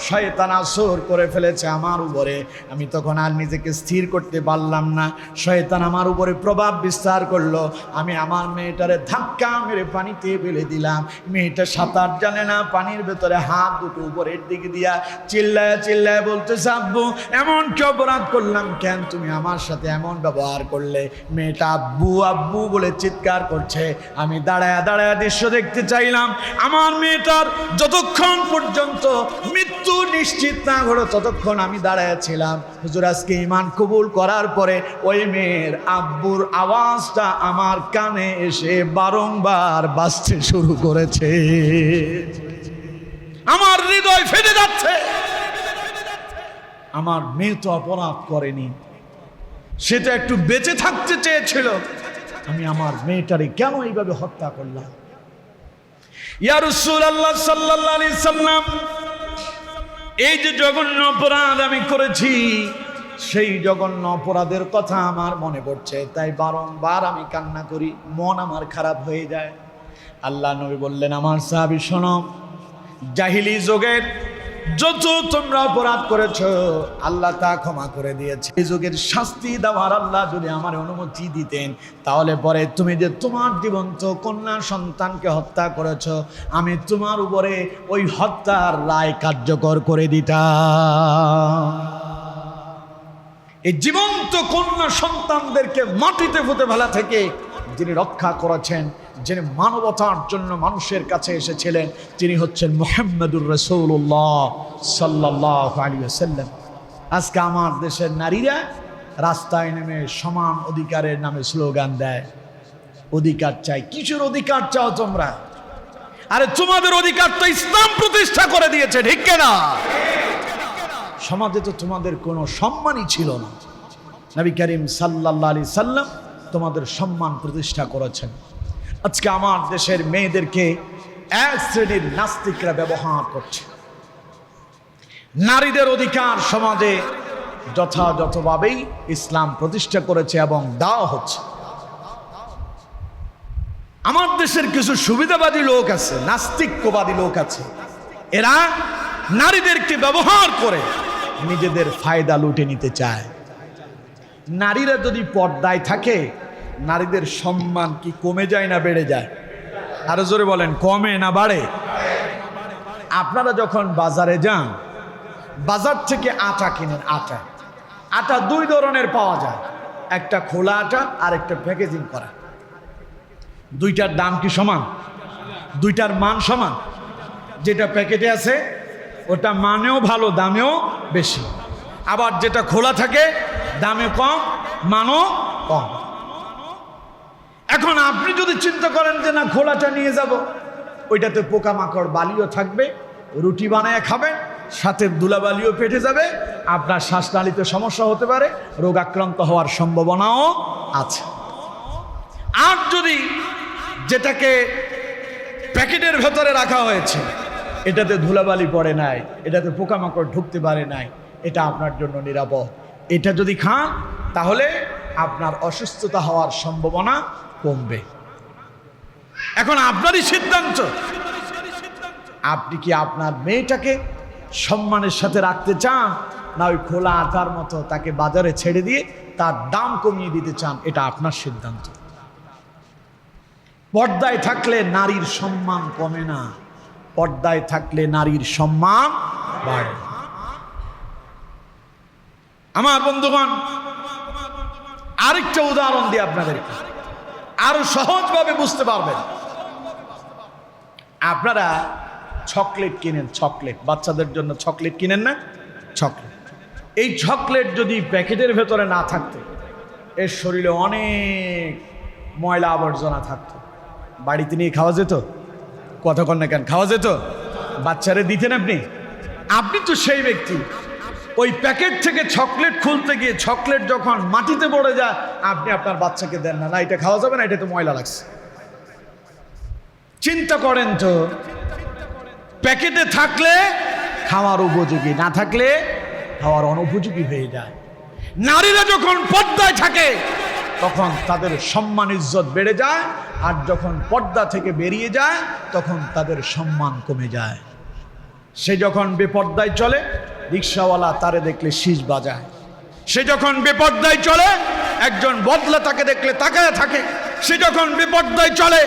শয়তান আসর করে ফেলেছে আমার উপরে। আমি তখন আর নিজেকে স্থির করতে পারলাম না, শয়তান আমার উপরে প্রভাব বিস্তার করলো। আমি আমার মেয়েটারে ধাক্কা মেরে পানিতে ফেলে দিলাম। মেয়েটা সাঁতার জানে না, পানির ভেতরে হাত দুটো উপরের দিকে দিয়া চিল্লায় চিল্লায় বলতেছে, আব্বু এমন কি অপরাধ করলাম, কেন তুমি আমার সাথে এমন ব্যবহার করলে? মেয়েটা আব্বু আব্বু বলে চিৎকার করছে। আমি দাঁড়ায় দাঁড়ায় দৃশ্য দেখতে চাইলাম। আমার মেয়েটার যতক্ষণ পর্যন্ত মৃত্যু নিশ্চিত না হলো ততক্ষণ আমি দাঁড়াইছিলাম। হুজুর আজকে ঈমান কবুল করার পরে ওই মেয়ের আব্বুর আওয়াজটা আমার কানে এসে বারংবার বাজতে শুরু করেছে। আমার হৃদয় ফেটে যাচ্ছে। আমার মেয়ে তো অপরাধ করেনি, সেটা একটু বেঁচে থাকতে চেয়েছিল, আমি আমার মেয়েটারে কেন এইভাবে হত্যা করলাম? ইয়া রাসূলুল্লাহ সাল্লাল্লাহু আলাইহি সাল্লাম, এই যে জঘন্য অপরাধ আমি করেছি, সেই জঘন্য অপরাধের কথা আমার মনে পড়ছে, তাই বারংবার আমি কান্না করি, মন আমার খারাপ হয়ে যায়। আল্লাহ নবী বললেন, আমার সাহাবী শোনো, জাহিলি যুগের যত তোমরা অপরাধ করেছো আল্লাহ তা ক্ষমা করে দিয়েছে। এই যুগের শাস্তি দেওয়ার আল্লাহ যদি আমার অনুমতি দিতেন, তাহলে পরে তুমি যে তোমার জীবন্ত কন্যা সন্তানকে হত্যা করেছো, আমি তোমার উপরে ওই হত্যার রায় কার্যকর করে দিতাম। এই জীবন্ত কন্যা সন্তানদেরকে মাটিতে পুঁতে ফেলা থেকে যিনি রক্ষা করেছেন, যিনি মানবতার জন্য মানুষের কাছে এসেছিলেন, তিনি হচ্ছেন মুহাম্মদুর রাসূলুল্লাহ সাল্লাল্লাহু আলাইহি ওয়াসাল্লাম। আজকে আমার দেশের নারীরা রাস্তায় নেমে সমান অধিকারের নামে স্লোগান দেয়, অধিকার চাই। কিসের অধিকার চাও তোমরা? আরে তোমাদের অধিকার তো ইসলাম প্রতিষ্ঠা করে দিয়েছে, ঠিক কিনা? সমাজে তো তোমাদের কোনো সম্মানই ছিল না। নবী করিম সাল্লাল্লাহু আলাইহি সাল্লাম তোমাদের সম্মান প্রতিষ্ঠা করেছেন। আজকে আমার দেশের মেয়েদেরকে এক শ্রেণীর নাস্তিকরা ব্যবহার করছে। নারীদের অধিকার সমাজে যথাযথভাবেই ইসলাম প্রতিষ্ঠা করেছে এবং দেওয়া হচ্ছে। আমার দেশের কিছু সুবিধাবাদী লোক আছে, নাস্তিকবাদী লোক আছে, এরা নারীদেরকে ব্যবহার করে নিজেদের ফায়দা লুটে নিতে চায়। নারীরা যদি পর্দায় থাকে, নারীদের সম্মান কি কমে যায় না বেড়ে যায়? আরো জোরে বলেন, কমে না বাড়ে? আপনারা যখন বাজারে যান, বাজার থেকে আটা কিনেন, আটা দুই ধরনের পাওয়া যায়, একটা খোলা আটা আর একটা প্যাকেজিং করা। দুইটার দাম কি সমান? দুইটার মান সমান? যেটা প্যাকেটে আছে ওটা মানেও ভালো, দামেও বেশি। আবার যেটা খোলা থাকে দামে কম, মানও কম। এখন আপনি যদি চিন্তা করেন যে না খোলাটা নিয়ে যাব, ওইটাতে পোকামাকড় বালিও থাকবে, রুটি বানায় খাবেন, সাথে ধুলাবালিও পেটে যাবে, আপনার শ্বাসনালীতে সমস্যা হতে পারে, রোগ আক্রান্ত হওয়ার সম্ভাবনাও আছে। আর যদি যেটাকে প্যাকেটের ভেতরে রাখা হয়েছে, এটাতে ধুলাবালি পড়ে নাই, এটাতে পোকামাকড় ঢুকতে পারে নাই, এটা আপনার জন্য নিরাপদ, এটা যদি খান তাহলে আপনার অসুস্থতা হওয়ার সম্ভাবনা কমবে। এখন আপনারই সিদ্ধান্ত, আপনি কি আপনার মেয়েটাকে সম্মানের সাথে রাখতে চান, না ওই খোলা আটার মতো তাকে বাজারে ছেড়ে দিয়ে তার দাম কমিয়ে দিতে চান? এটা আপনার সিদ্ধান্ত। পর্দায় থাকলে নারীর সম্মান কমে না, পর্দায় থাকলে নারীর সম্মান বাড়ে। আমার বন্ধুগণ, আরেকটা উদাহরণ দিই আপনাদেরকে, আরো সহজভাবে বুঝতে পারবেন। আপনারা চকলেট কিনেন, চকলেট বাচ্চাদের জন্য চকলেট কিনেন না? চকলেট, এই চকলেট যদি প্যাকেটের ভেতরে না থাকতো, এর শরীরে অনেক ময়লা আবর্জনা থাকতো, বাড়িতে নিয়ে খাওয়া যেত? কথা কন না কেন? খাওয়া যেত? বাচ্চারে দিতেন আপনি? আপনি তো সেই ব্যক্তি, ওই প্যাকেট থেকে চকলেট খুলতে গিয়ে চকলেট যখন মাটিতে পড়ে যায়, আপনি আপনার বাচ্চাকে দেন না, না এটা খাওয়া যাবে না, এটা তো ময়লা লাগছে। চিন্তা করেন তো, প্যাকেটে থাকলে খাওয়ার উপযোগী, না থাকলে খাওয়ার অনুপযোগী হয়ে যায়। নারীরা যখন পর্দায় থাকে তখন তাদের সম্মান ইজ্জত বেড়ে যায়, আর যখন পর্দা থেকে বেরিয়ে যায় তখন তাদের সম্মান কমে যায়। সে যখন বেপর্দায় চলে, রিক্সাওয়ালা তারে দেখলে শীষ বাজায়। সে যখন বেপর্দায় চলে, একজন বদলা তাকে দেখলে তাকায় থাকে। সে যখন বেপর্দায় চলে,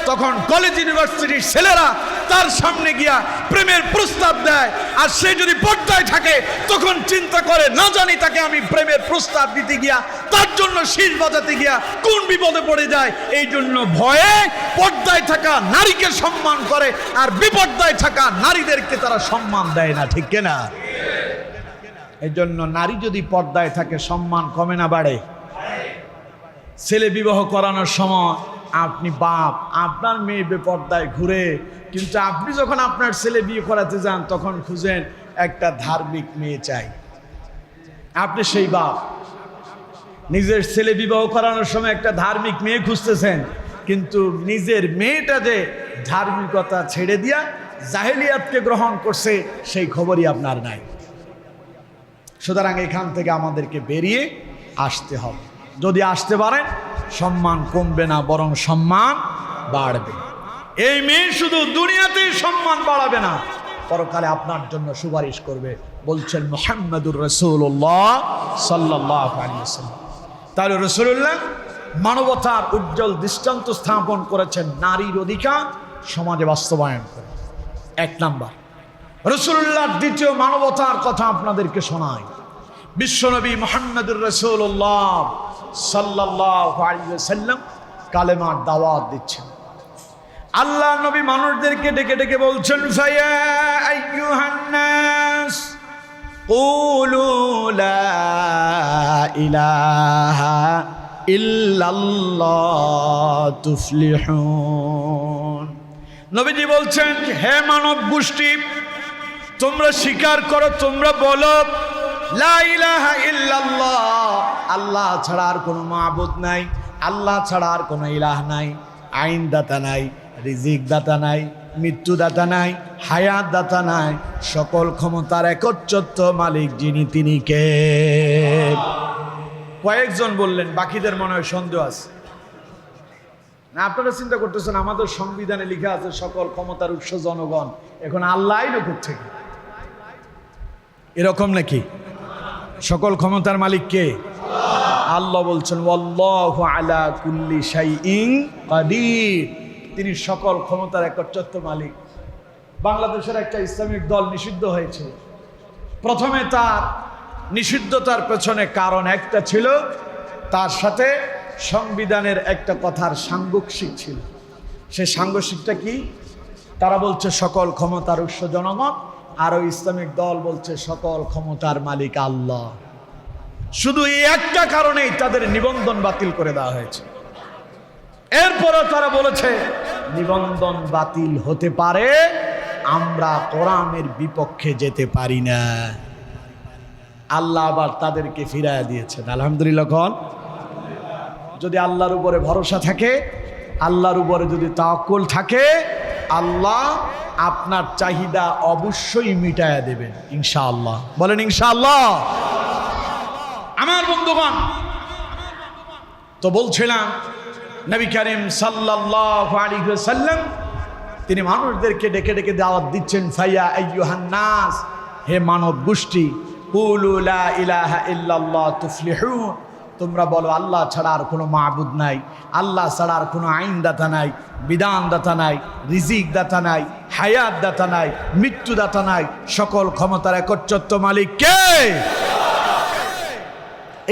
তখন কলেজ ইউনিভার্সিটির ছেলেরা তার সামনে গিয়া প্রেমের প্রস্তাব দেয়। আর সে যদি পর্দায় থাকে, তখন চিন্তা করে, না জানি তাকে আমি প্রেমের প্রস্তাব দিতে গিয়া, তার জন্য শীষ বাজাতে গিয়া কোন বিপদে পড়ে যায়। এই জন্য ভয়ে পর্দায় থাকা নারীকে সম্মান করে, আর বিপর্দায় থাকা নারীদেরকে তারা সম্মান দেয় না, ঠিক কিনা? এই জন্য নারী যদি পর্দায় থাকে, সম্মান কমে না বাড়ে? ছেলে বিবাহ করানোর সময় আপনি বাপ, আপনার মেয়ে বেপর্দায় ঘুরে, কিন্তু আপনি যখন আপনার ছেলে বিয়ে করাতে যান তখন খুঁজেন একটা ধার্মিক মেয়ে চাই। আপনি সেই বাপ, নিজের ছেলে বিবাহ করানোর সময় একটা ধার্মিক মেয়ে খুঁজতেছেন, কিন্তু নিজের মেয়েটা যে ধার্মিকতা ছেড়ে দিয়া জাহেলিয়াতকে গ্রহণ করছে সেই খবরই আপনার নাই। সুতরাং এখান থেকে আমাদেরকে বেরিয়ে আসতে হবে। যদি আসতে পারেন, সম্মান কমবে না, বরং সম্মান বাড়বে। এই মেয়ে শুধু দুনিয়াতেই সম্মান বাড়াবে না, পরকালে আপনার জন্য সুপারিশ করবে, বলছেন মুহাম্মদুর রাসূলুল্লাহ সাল্লাল্লাহু আলাইহি ওয়াসাল্লাম। তাহলে রাসূলুল্লাহ মানবতার উজ্জ্বল দৃষ্টান্ত স্থাপন করেছেন নারীর অধিকার সমাজে বাস্তবায়ন করে। এক নাম্বার, রাসূলুল্লাহর দ্বিতীয় মানবতার কথা আপনাদেরকে শোনাই। বিশ্বনবী মুহাম্মদুর রাসূলুল্লাহ সাল্লাল্লাহু আলাইহি ওয়াসাল্লাম কালেমার দাওয়াত দিচ্ছেন। আল্লাহ নবী মানুষদেরকে ডেকে ডেকে বলছেন, ফায়া আইয়ুহান নাস কুলু লা ইলাহা ইল্লাল্লাহ তুফলিহুন। নবীজি বলছেন, হে মানব গোষ্ঠী, তোমরা স্বীকার করো, তোমরা বলো লা ইলাহা ইল্লাল্লাহ, আল্লাহ ছাড়া আর কোনো মাবুদ নাই, আল্লাহ ছাড়া আর কোনো ইলাহ নাই, আইন দাতা নাই, রিজিক দাতা নাই, মৃত্যু দাতা নাই, হায়াত দাতা নাই, সকল ক্ষমতার একচ্ছত্র মালিক যিনি, তিনি কে? কয়েকজন বললেন, বাকিদের মনে হয় সন্দেহ আছে। না, আপনারা চিন্তা করতেছেন আমাদের সংবিধানে লেখা আছে সকল ক্ষমতার উৎস জনগণ, এখন আল্লাহই না করছে এরকম নাকি? সকল ক্ষমতার মালিক কে? আল্লাহ বলছেন ওয়াল্লাহু আলা কুল্লি শাইইন কাদির, তিনি সকল ক্ষমতার একচ্ছত্র মালিক। বাংলাদেশের একটা ইসলামিক দল নিষিদ্ধ হয়েছে। প্রথমে তার নিষিদ্ধতার পেছনে কারণ একটা ছিল, তার সাথে সংবিধানের একটা কথার সাংঘর্ষিক ছিল। সে সাংঘর্ষিকটা কি? তারা বলছে সকল ক্ষমতার উৎস জনগণ, আর ওই ইসলামিক দল বলছে সকল ক্ষমতার মালিক আল্লাহ। শুধু এই একটা কারণেই তাদের নিবন্ধন বাতিল করে দেওয়া হয়েছে। এরপরও তারা বলেছে নিবন্ধন বাতিল হতে পারে, আমরা কোরআনের বিপক্ষে যেতে পারি না। আল্লাহ আবার তাদেরকে ফিরাইয়া দিয়েছেন। আলহামদুলিল্লাহ। কোন যদি আল্লাহর উপরে ভরসা থাকে, আল্লাহর উপরে যদি তাওয়াক্কুল থাকে, আল্লাহ আপনার চাহিদা অবশ্যই মিটায়া দেবেন ইনশাআল্লাহ। বলেন ইনশাআল্লাহ। আমার বন্ধুগণ, তো বলছিলাম নবী করিম সাল্লাল্লাহু আলাইহি ওয়াসাল্লাম তিনি মানুষদেরকে ডেকে ডেকে দাওয়াত দিচ্ছেন, ফায়া আইয়ুহান নাস, হে মানব গোষ্ঠী, কুলু লা ইলাহা ইল্লাল্লাহ তুফলিহুন, তোমরা বলো আল্লাহ ছাড়া আর কোনো মাবুদ নাই, আল্লাহ ছাড়া আর কোনো আইন দাতা নাই, বিধান দাতা নাই, রিজিক দাতা নাই, হায়াত দাতা নাই, মৃত্যু দাতা নাই, সকল ক্ষমতার একচ্ছত্র মালিক কে?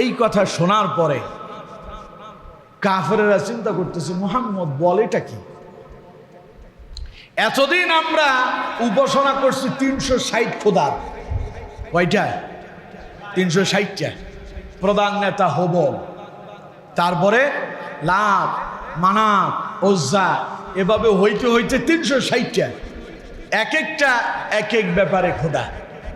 এই কথা শোনার পরে কাফেরেরা চিন্তা করতেছে মুহাম্মদ বলেটা কি? এতদিন আমরা উপাসনা করছি 360 খোদার, কয়টা? 360টা। প্রধান নেতা হবল, তারপরে লাত, মানাত, ওজ্জা, এভাবে হইতে হইতে 360টা। এক একটা এক এক ব্যাপারে খোদা।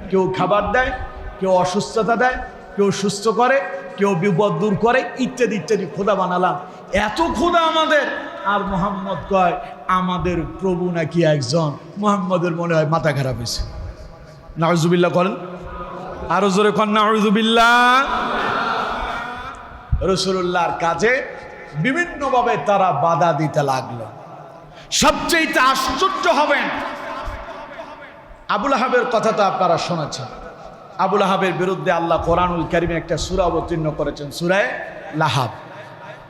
কেউ খাবার দেয়, কেউ অসুস্থতা দেয়, কেউ সুস্থ করে, কেউ বিপদ দূর করে, ইত্যাদি ইত্যাদি খোদা বানালাম। এত খোদা আমাদের। আর মুহাম্মদ কয় আমাদের প্রভু নাকি একজন। মুহাম্মদের মনে হয় মাথা খারাপ হয়েছে। নাউজুবিল্লাহ করেন, আরো জোরে কন নাউজুবিল্লাহ। রাসূলুল্লাহর কাজে বিভিন্নভাবে তারা বাধা দিতে লাগলো। সবচেয়ে আশ্চর্য হবেন, আবু লাহাবের কথা তো আপনারা শুনেছেন। আবু লাহাবের বিরুদ্ধে আল্লাহ কোরআনুল কারীমে একটা সূরা অবতীর্ণ করেছেন, সূরা লাহাব,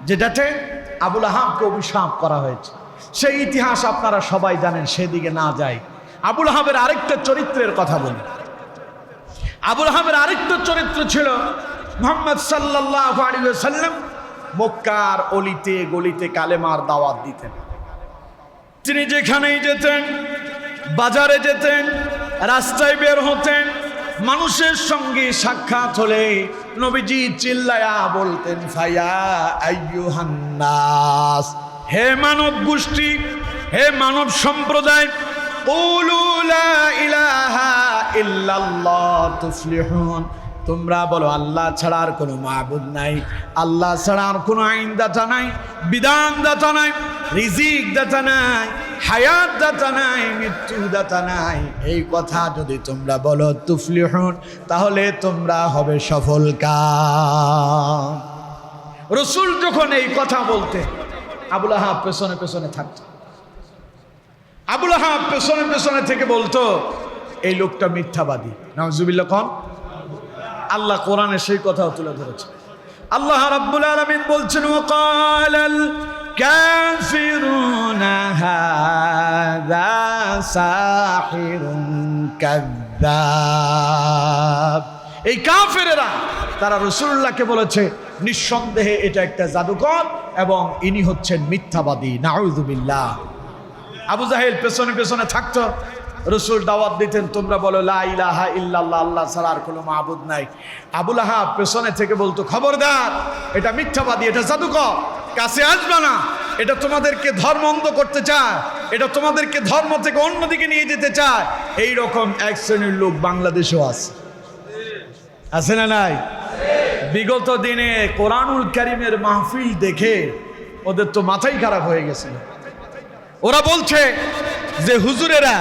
যেটাতে আবু লাহাবকে অভিশাপ করা হয়েছে। সেই ইতিহাস আপনারা সবাই জানেন, সেদিকে না যায়। আবু লাহাবের আরেকটা চরিত্রের কথা বলি। আবু লাহাবের আরেকটা চরিত্র ছিল, মুহাম্মদ সাল্লাল্লাহু আলাইহি ওয়াসাল্লাম মক্কার অলিতে গলিতে কালেমার দাওয়াত দিতেন। তিনি যেখানেই যেতেন, বাজারে যেতেন, রাস্তায় বের হতেন, মানুষের সঙ্গে সাক্ষাৎ হলে নবীজি চিল্লায়া বলতেন, ফায়া আইয়ুহান নাস, হে মানব গোষ্ঠী, হে মানব সম্প্রদায়, কুলু লা ইলাহা ইল্লাল্লাহ তুফলিহুন, তোমরা বলো আল্লাহ ছাড়া আর কোনো মাবুদ নাই, আল্লাহ ছাড়া আর কোনো আইন দাতা নাই, বিধান দাতা নাই, রিজিক দাতা নাই, হায়াত দাতা নাই, মৃত্যু দাতা নাই। এই কথা যদি তোমরা বলো তুফলিহুন, তাহলে তোমরা হবে সফলকাম। রাসূল যখন এই কথা বলতে, আবু লাহাব পেছনে পেছনে থাকতো। আবু লাহাব পেছনে পেছনে থেকে বলতো এই লোকটা মিথ্যাবাদী। নাউজুবিল্লাহ। কোন আল্লাহ কোরআনে সেই কথাও তুলে ধরেছে। আল্লাহ রাব্বুল আলামিন বলছেন, ওয়াকালাল কাফিরুনা হাযা সাহিরুন কাযযাব। এই কাফেরেরা তারা রাসূলুল্লাহকে বলেছে নিঃসন্দেহে এটা একটা জাদুকর এবং ইনি হচ্ছেন মিথ্যাবাদী, নাউযুবিল্লাহ। আবু জাহেল পেছনে পেছনে থাকতো, রসুল দাওয়াত দিতেন তোমরা বলো লা ইলাহা ইল্লাল্লাহ, আল্লাহ ছাড়া আর কোনো মাবুদ নাই। আবু লাহাব পেছনে থেকে বলতো খবরদার, এটা মিথ্যাবাদী, এটা জাদুকর, কাছে আসবে না, এটা তোমাদেরকে ধর্ম অন্ধ করতে চায়, এটা তোমাদেরকে ধর্ম থেকে অন্যদিকে নিয়ে যেতে চায়। এই রকম এক শ্রেণীর লোক বাংলাদেশেও আছে না নাই? বিগত দিনে কোরআনুল কারীমের মাহফিল দেখে ওদের তো মাথাই খারাপ হয়ে গেছিল। ওরা বলছে যে হুজুরেরা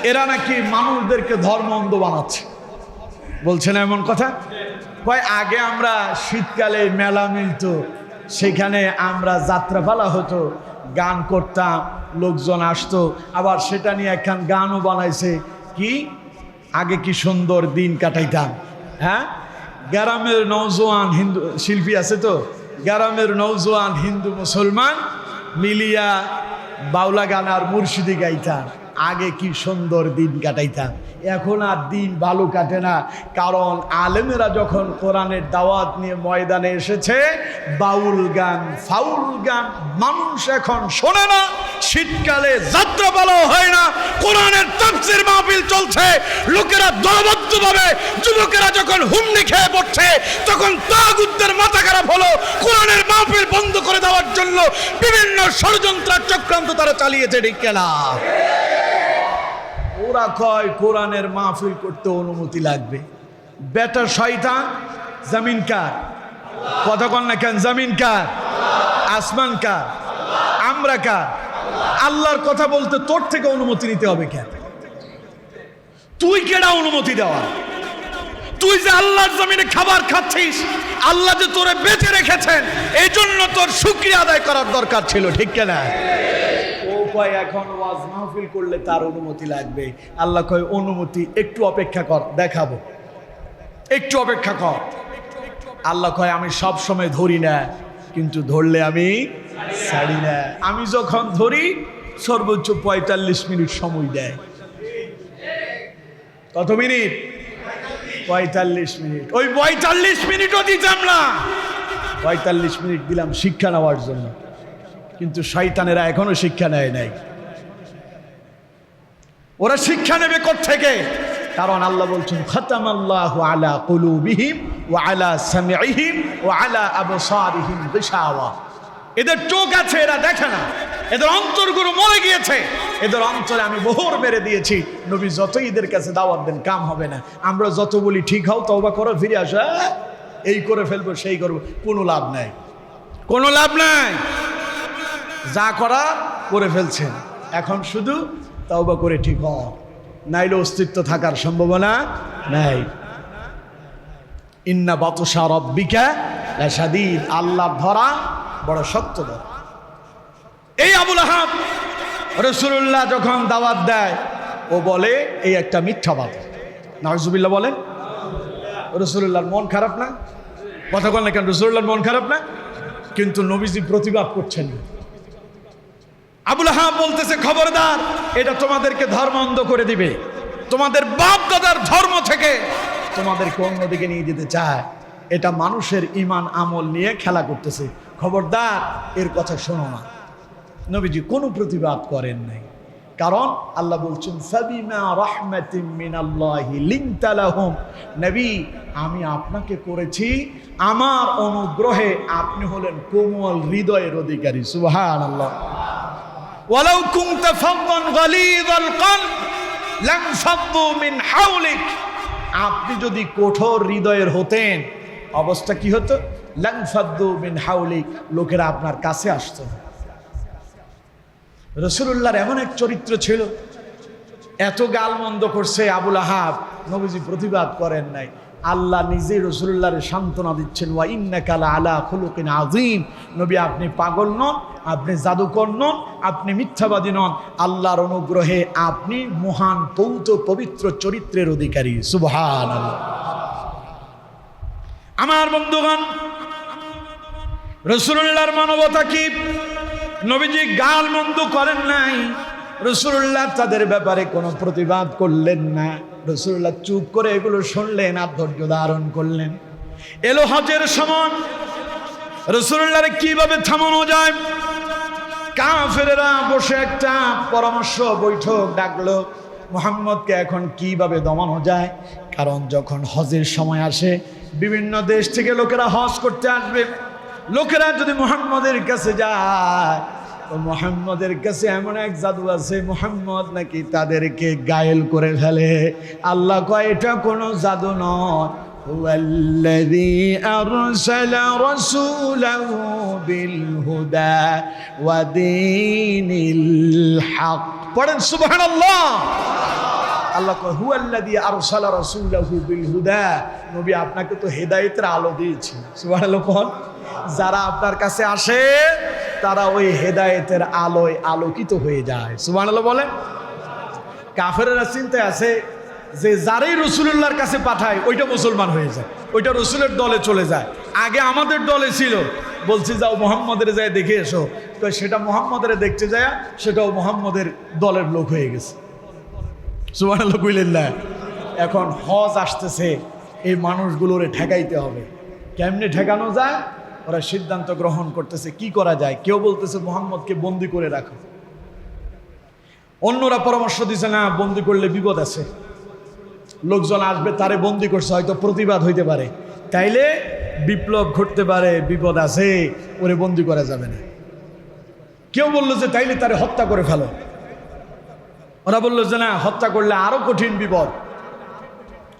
এরা নাকি মানুষদেরকে ধর্ম অন্ধ বানাচ্ছে। বলছে না এমন কথা? কয় আগে আমরা শীতকালে মেলা মিলতো, সেখানে আমরা যাত্রাপালা হতো, গান করতাম, লোকজন আসতো, আবার সেটা নিয়ে একখান গানও বানাইছে, কি আগে কি সুন্দর দিন কাটাইতাম। হ্যাঁ, গ্রামের নওজোয়ান হিন্দু শিল্পী আছে তো, গ্রামের নওজোয়ান হিন্দু মুসলমান মিলিয়া বাউলা গান আর মুর্শিদি গাইতাম, আগে কি সুন্দর দিন কাটাইতাম। এখন আর দিন ভালো কাটে না, কারণ আলেমেরা যখন কোরআনের দাওয়াত নিয়ে ময়দানে এসেছে, বাউল গান ফাউল গান মানুষ এখন শোনে না। শীতকালে যাত্রাপালাও হয় না, কোরআনের তাফসীর মাহফিল চলছে, লোকেরা দলবদ্ধভাবে যুবকেরা যখন হুমড়ি খেয়ে পড়ছে, তখন তাগুতদের মাথা খারাপ হলো, কোরআনের মাহফিল বন্ধ করে দেওয়ার জন্য বিভিন্ন ষড়যন্ত্র চক্রান্ত তারা চালিয়েছে, ঠিক না? ওরা কয় কোরআনের মাহফিল করতে অনুমতি লাগবে। বেটা শয়তান, জমিন কার? কথা কন না কেন? জমিন কার? আসমান কার? আমরা কার? আল্লাহর কথা বলতে তোর থেকে অনুমতি নিতে হবে কেন? তুই কেডা অনুমতি দেওয়া? তুই যে আল্লাহর জমিনে খাবার খাচ্ছিস, আল্লাহ যে তোরে বেঁচে রেখেছেন, এই জন্য তোর শুকরিয়া আদায় করার দরকার ছিল, ঠিক না? এখন ওয়াজ মাহফিল করলে তার অনুমতি লাগবে। আল্লাহ কয় অনুমতি একটু অপেক্ষা কর, দেখাবো, একটু অপেক্ষা কর। আল্লাহ কয় আমি সব সময় ধরি না, কিন্তু ধরলে আমি ছাড়ি না। আমি যখন ধরি সর্বোচ্চ ৪৫ মিনিট সময় দেয়। কত মিনিট? ৪৫ মিনিট। ওই ৪৫ মিনিটও দিতাম না, ৪৫ মিনিট দিলাম শিক্ষা নেওয়ার জন্য, কিন্তু শয়তানেরা এখনো শিক্ষা নেয় নাই। ওরা শিক্ষা নেবে কোত্থেকে? কারণ আল্লাহ বলছেন খাতামাল্লাহু আলা কুলুবিহিম ওয়া আলা সামিইহিম ওয়া আলা আবসারিহিম গিশাওয়া। এদের চোখ আছে, এরা দেখে না, এদের অন্তরগুলো মরে গিয়েছে, এদের অন্তরে আমি মোহর মেরে দিয়েছি। নবী যতই এদের কাছে দাওয়াত দেন কাম হবে না। আমরা যত বলি ঠিক হও, তওবা করো, ফিরে আসো, এই করে ফেলবো, সেই করবো, কোনো লাভ নাই, কোনো লাভ নাই। যা করা করে ফেলছেন, এখন শুধু তওবা করে ঠিক হও, নাইলে অস্তিত্ব থাকার সম্ভাবনা নাই। ইন্না বাতশা রাব্বিকা লাশাদীদ, আল্লাহর ধরা বড় শক্ত ধরা। এই আবু লাহাব রাসূলুল্লাহ যখন দাওয়াত দেয়, ও বলে এই একটা মিথ্যাবাদী। নাউজুবিল্লাহ বলেন। রাসূলুল্লাহর মন খারাপ না? কথা বলেন কেন? রাসূলুল্লাহর মন খারাপ না? কিন্তু নবীজি প্রতিবাদ করছেন। আবু লাহাব বলতেছে খবরদার, এটা তোমাদেরকে ধর্ম অন্ধ করে দিবে, তোমাদের বাপ দাদার ধর্ম থেকে তোমাদেরকে অন্যদিকে নিয়ে যেতে চায়, এটা মানুষের ঈমান আমল নিয়ে খেলা করতেছে, খবরদার এর কথা শোনো না। নবীজি কোনো প্রতিবাদ করেন নাই, কারণ আল্লাহ বলছেন ফাবিমা রাহমাতিম মিনাল্লাহি লিনতা লাহুম, নবী আমি আপনাকে করেছি আমার অনুগ্রহে, আপনি হলেন কোমল হৃদয়ের অধিকারী। সুবহানাল্লাহ। ওয়ালাউ কুনতা ফাদদান গালিযাল কলব লানফাদ্দু মিন হাওলিক, আপনি যদি কঠোর হৃদয়ের হতেন, অবস্থা কি হতো? লানফাদ্দু মিন হাওলিক, লোকেরা আপনার কাছে আসতো না। রাসূলুল্লাহর এমন এক চরিত্র ছিল, এত গালমন্দ করছে আবু লাহাব, নবীজি প্রতিবাদ করেন নাই। আল্লাহ নিজে রাসূলুল্লাহর সান্ত্বনা দিচ্ছেন, ওয়া ইন্নাকা লাআলা খুলুকিন আযীম, নবী আপনি পাগল নন, আপনি জাদুকর নন, আপনি মিথ্যাবাদী নন, আল্লাহর অনুগ্রহে আপনি মহান পৌত পবিত্র চরিত্রের অধিকারী। সুবহানাল্লাহ। আমার বন্ধুগণ, রাসূলুল্লাহর মানবতা কি? নবীজি গালমন্দ করেন নাই, রাসূলুল্লাহ তাদের ব্যাপারে কোনো প্রতিবাদ করলেন না, রাসূলুল্লাহ চুপ করে এগুলো শুনলেন আর ধৈর্য ধারণ করলেন। এলো হজের সময়, রাসূলুল্লাহকে কিভাবে থামানো যায়? কাফেরেরা বসে একটা পরামর্শ বৈঠক ডাকলো, মুহাম্মদকে এখন কিভাবে দমানো যায়। কারণ যখন হজের সময় আসে, বিভিন্ন দেশ থেকে লোকেরা হজ করতে আসবে। লোকেরা যদি মুহাম্মদের কাছে যায়, তো মুহাম্মদের কাছে এমন এক জাদু আছে, মুহাম্মদ নাকি তাদেরকে গায়েল করে ফেলে। আল্লাহ কয় এটা কোনো জাদু নয়, হুয়াল্লাযী আরসালা রাসূলাহু বিল হুদা ওয়া দীনিল হক। পড়েন সুবহানাল্লাহ। আল্লাহ কয় হুয়াল্লাযী আরসালা রাসূলাহু বিল হুদা, নবী আপনাকে তো হেদায়েতের আলো দিয়েছি। সুবহানাল্লাহ। যারা আপনার কাছে আসে তারা ওই হেদায়েতের আলোয় আলোকিত হয়ে যায়। সুবহানাল্লাহ বলেন। কাফেররা চিন্তায় আছে যে যারাই রাসূলুল্লাহর কাছে পাঠায় ওইটা মুসলমান হয়ে যায়, ওইটা রাসূলের দলে চলে যায়। আগে আমাদের দলে ছিল, বলছি যাও মুহাম্মদের যায় দেখে এসো, তো সেটা মুহাম্মদের দেখতে যায় সেটাও মুহাম্মদের দলের লোক হয়ে গেছে। সুবহানাল্লাহ কইলেন না? এখন হজ আসতেছে, এই মানুষগুলোরে ঠেকাইতে হবে। কেমনে ঠেকানো যায়? ওরা সিদ্ধান্ত গ্রহণ করতেছে কি করা যায়। কেউ বলতেছে মুহাম্মদকে বন্দি করে রাখো, অন্যরা পরামর্শ দিছে না বন্দি করলে বিপদ আছে, লোকজন আসবে তারে বন্দি করছে, হয়তো প্রতিবাদ হইতে পারে, তাইলে বিপ্লব ঘটতে পারে, বিপদ আছে, ওরে বন্দি করা যাবে না। কেউ বললো যে তাইলে তারে হত্যা করে ফেলো। ওরা বললো যে না, হত্যা করলে আরো কঠিন বিপদ,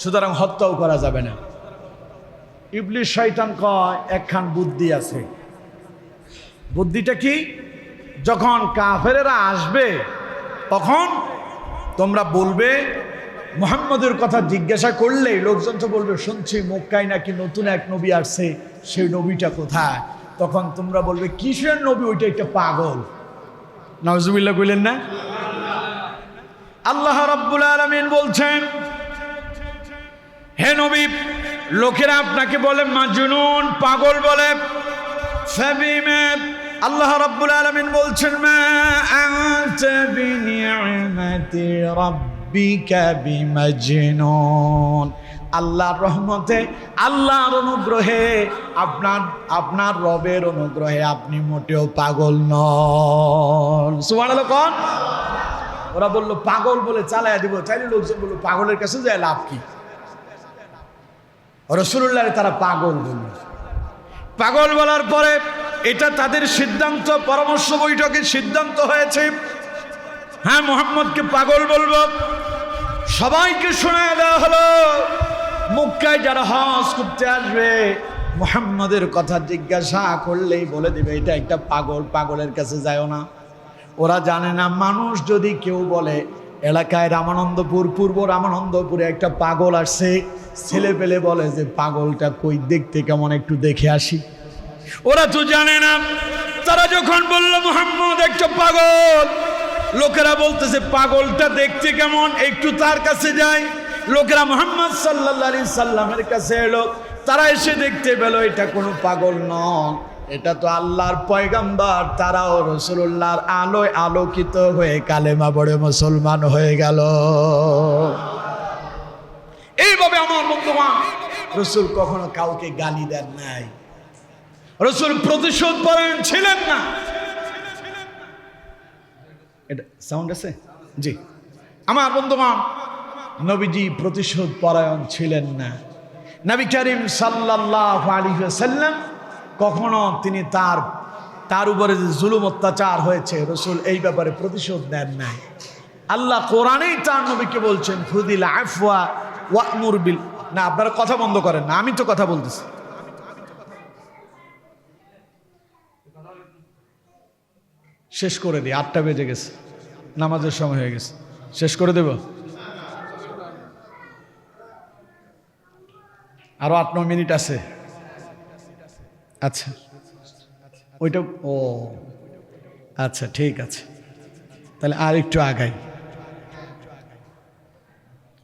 সুতরাং হত্যাও করা যাবে না। ইবলিস শয়তান কয় একখান বুদ্ধি আছে। বুদ্ধিটা কি? যখন কাফেরেরা আসবে তখন তোমরা বলবে, মুহাম্মদের কথা জিজ্ঞাসা করলে লোকজন তো বলবে শুনছি মক্কায় নাকি নতুন এক নবী আসছে, সেই নবীটা কোথায়? তখন তোমরা বলবে কিসের নবী? ওইটা একটা পাগল। নাউজুবিল্লাহ কইলেন না? আল্লাহ রাব্বুল আলামিন বলছেন, হে নবী, লোকেরা আপনাকে বলে মাজনুন, পাগল বলে। ফাবিমা, আল্লাহ রাব্বুল আলামিন বলছেন, মা আনতা বিনিআমাতি রাব্বিকা বিমাজনুন। আল্লাহর রহমতে, আল্লাহর অনুগ্রহে, আপনার রবের অনুগ্রহে আপনি মোটেও পাগল নন। সুবহানাল্লাহ কোন? ওরা বলল পাগল বলে চালায়া দিব, তাইলে লোকজন বলল পাগলের কাছে যায় লাভ কি? রাসূলুল্লাহ তারা পাগল বলল। পাগল বলার পরে এটা তাদের সিদ্ধান্ত, পরামর্শ বৈঠকের সিদ্ধান্ত হয়েছে, হ্যাঁ মুহাম্মদকে পাগল বলবো। সবাইকে শোনায় দেওয়া হলো, মক্কায় যারা হজ করতে আসবে মুহাম্মদের কথা জিজ্ঞাসা করলেই বলে দিবে এটা একটা পাগল, পাগলের কাছে যায়ও না। ওরা জানে না, মানুষ যদি কেউ বলে এলাকায় রামানন্দপুর, পূর্ব রামানন্দপুরে একটা পাগল আসছে, ছেলে পেলে বলে যে পাগলটা কই, দেখতে কেমন, একটু দেখে আসি। ওরা তো জানে না। তারা যখন বলল মুহাম্মদ একটা পাগল, লোকেরা বলতেছে পাগলটা দেখতে কেমন, একটু তার কাছে যাই। লোকেরা মুহাম্মদ সাল্লাল্লাহু আলাইহি সাল্লামের কাছে এলো, তারা এসে দেখতে পেল এটা কোনো পাগল নয়, এটা তো আল্লাহর পয়গাম্বর। তারাও রাসূলুল্লাহর আলোয় আলোকিত হয়ে কালেমা পড়ে মুসলমান হয়ে গেল। এইভাবে আমার বন্ধুগণ, রাসূল কখনো কাউকে গালি দেন নাই, রাসূল প্রতিশোধ পরায়ণ ছিলেন না। এটা সাউন্ড আছে? জি। আমার বন্ধুগণ, নবীজি প্রতিশোধ পরায়ণ ছিলেন না। নবী করিম সাল্লাল্লাহু আলাইহি ওয়াসাল্লাম কখনো তিনি তার উপরে যে জুলুম অত্যাচার হয়েছে, রাসূল এই ব্যাপারে প্রতিশোধ নেন নাই। আল্লাহ কোরআনেই তার নবীকে বলছেন, খুদিল আফওয়া ওয়া'মুর বিল। না, আপনারা কথা বন্ধ করেন না, আমি তো কথা বলতেছি। শেষ করে দিই, 8টা বেজে গেছে, নামাজের সময় হয়ে গেছে। শেষ করে দেব? আরো 8-9 মিনিট আছে। আচ্ছা, ওইটা ও আচ্ছা, ঠিক আছে, তাহলে আর একটু আগাই।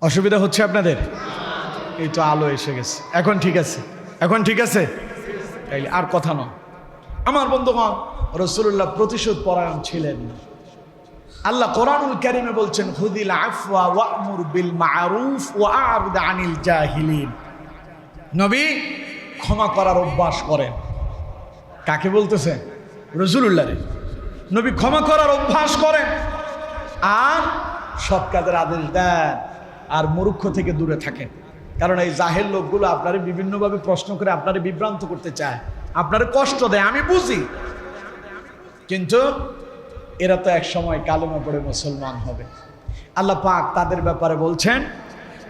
অসুবিধা হচ্ছে আপনাদের? এই তো আলো এসে গেছে, এখন ঠিক আছে, এখন ঠিক আছে, তাইলে আর কথা নয়। আমার বন্ধুগণ, রাসূলুল্লাহ প্রতিশোধ পরায়ণ ছিলেন না। আল্লাহ কোরআনুল কারীমে বলছেন, খুদিল আফওয়া ওয়া'মুর বিল মা'রুফ ওয়া আ'রিদ আনিল জাহিলিন। নবী ক্ষমা করার অভ্যাস করেন। কাকে বলতেছেন? রাসূলুল্লাহ রে। নবী ক্ষমা করার অভ্যাস করেন আর সৎ কাজের আদেশ দেন আর মূর্খ থেকে দূরে থাকেন। কারণ এই জাহেল লোকগুলো আপনারে বিভিন্নভাবে প্রশ্ন করে আপনারে বিভ্রান্ত করতে চায়, আপনারে কষ্ট দেয়, আমি বুঝি, কিন্তু এরা তো এক সময় কালেমা পড়ে মুসলমান হবে। আল্লাহ পাক তাদের ব্যাপারে বলছেন,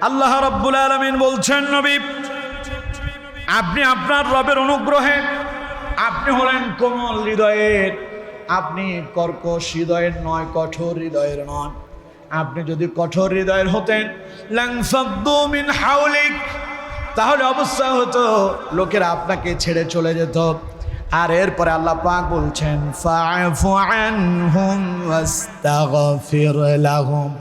আল্লাহ রাব্বুল আলামিন বলছেন, নবী আপনি আপনার রবের অনুগ্রহে আপনি হলেন কোমল হৃদয়ের, আপনি কর্কশ হৃদয়ের নয়, কঠোর হৃদয়ের নন। আপনি যদি কঠোর হৃদয়ের হতেন লানফাদ্দু মিন হাওলিক, তাহলে অবস্থা হতো লোকেরা আপনাকে ছেড়ে চলে যেত। আর এরপরে আল্লাহ পাক বলছেন ফাআফু আনহুম ওয়াস্তাগফির লাহুম,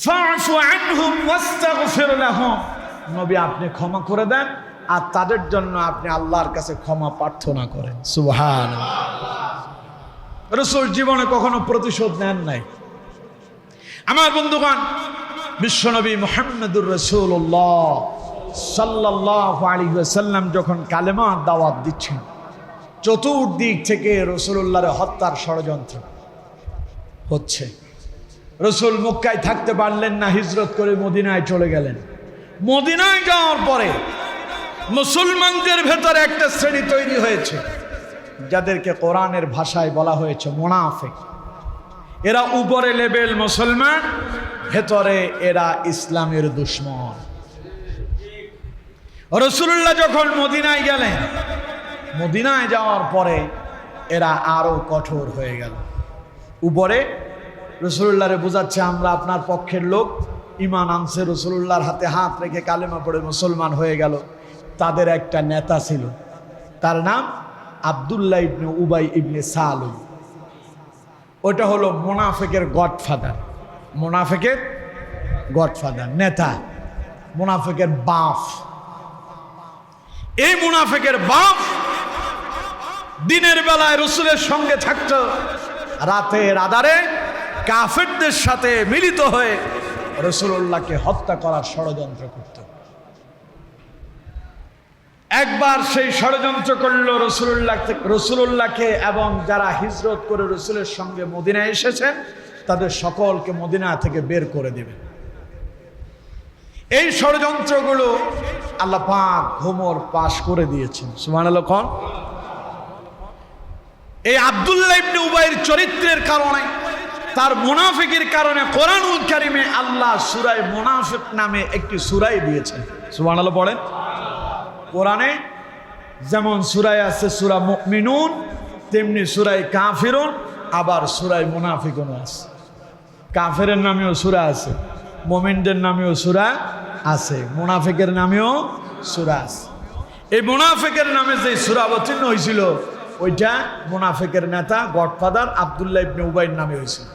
ফাআফু আনহুম ওয়াস্তাগফির লাহুম, নবী আপনি ক্ষমা করে দেন আর তাদের জন্য আপনি আল্লাহর কাছে ক্ষমা প্রার্থনা করেন। সুবহানাল্লাহ। রাসূল জীবনে কখনো প্রতিশোধ নেন নাই। আমার বন্ধুগণ, বিশ্বনবী মুহাম্মদুর রাসূলুল্লাহ সাল্লাল্লাহু আলাইহি ওয়াসাল্লাম যখন কালেমার দাওয়াত দিচ্ছেন, চতুর্দিক থেকে রাসূলুল্লাহর হত্যার ষড়যন্ত্র হচ্ছে। রাসূল মক্কায় থাকতে পারলেন না, হিজরত করে মদিনায় চলে গেলেন। মদিনায় যাওয়ার পরে মুসলমানদের ভেতরে একটা শ্রেণী তৈরি হয়েছে যাদেরকে কোরআনের ভাষায় বলা হয়েছে মুনাফিক। এরা উপরে লেভেল মুসলমান, ভেতরে এরা ইসলামের দুশমন। রাসূলুল্লাহ যখন মদিনায় গেলেন, মদিনায় যাওয়ার পরে এরা আরো কঠোর হয়ে গেল। উপরে রাসূলুল্লাহরে বোঝাচ্ছে আমরা আপনার পক্ষের লোক, ঈমান আনছে, রাসূলুল্লাহর হাতে হাত রেখে কালেমা পড়ে মুসলমান হয়ে গেল। তাদের একটা নেতা ছিল, তার নাম আব্দুল্লাহ ইবনে উবাই ইবনে সালুল। ওটা হলো মুনাফিকের গডফাদার, মুনাফিকের গডফাদার, নেতা, মুনাফিকের বাপ। এই মুনাফিকের বাপ দিনের বেলায় রাসূলের সঙ্গে থাকতো, রাতের আধারে কাফেরদের সাথে মিলিত হয়ে রাসূলুল্লাহকে হত্যা করার ষড়যন্ত্র করত। একবার সেই ষড়যন্ত্র করল রাসূলুল্লাহকে এবং যারা হিজরত করে রাসূলের সঙ্গে মদিনায় এসেছেন তাদের সকলকে মদিনা থেকে বের করে দেবে। এই ষড়যন্ত্রগুলো আল্লাহ পাক ঘুমর পাশ করে দিয়েছেন। সুবহানাল্লাহ। কোন এই আব্দুল্লাহ ইবনে উবাইয়ের চরিত্রের কারণে, তার মুনাফিকের কারণে কোরআনুল কারীমে আল্লাহ সূরা মুনাফিক নামে একটি সূরাই দিয়েছেন। সুবহানাল্লাহ পড়েন। কোরআনে যেমন সূরায় আছে সূরা মুমিনুন, তেমনি সূরা কাফিরুন, আবার সূরা মুনাফিকুন আছে। কাফেরের নামেও সূরা আছে, মুমিনদের নামেও সূরা আছে, মুনাফিকের নামেও সূরা আছে। এই মুনাফিকের নামে যে সূরা অবতীর্ণ হয়েছিল ওইটা মুনাফিকের নেতা গডফাদার আব্দুল্লাহ ইবনে উবাইয়ের নামে হয়েছিল।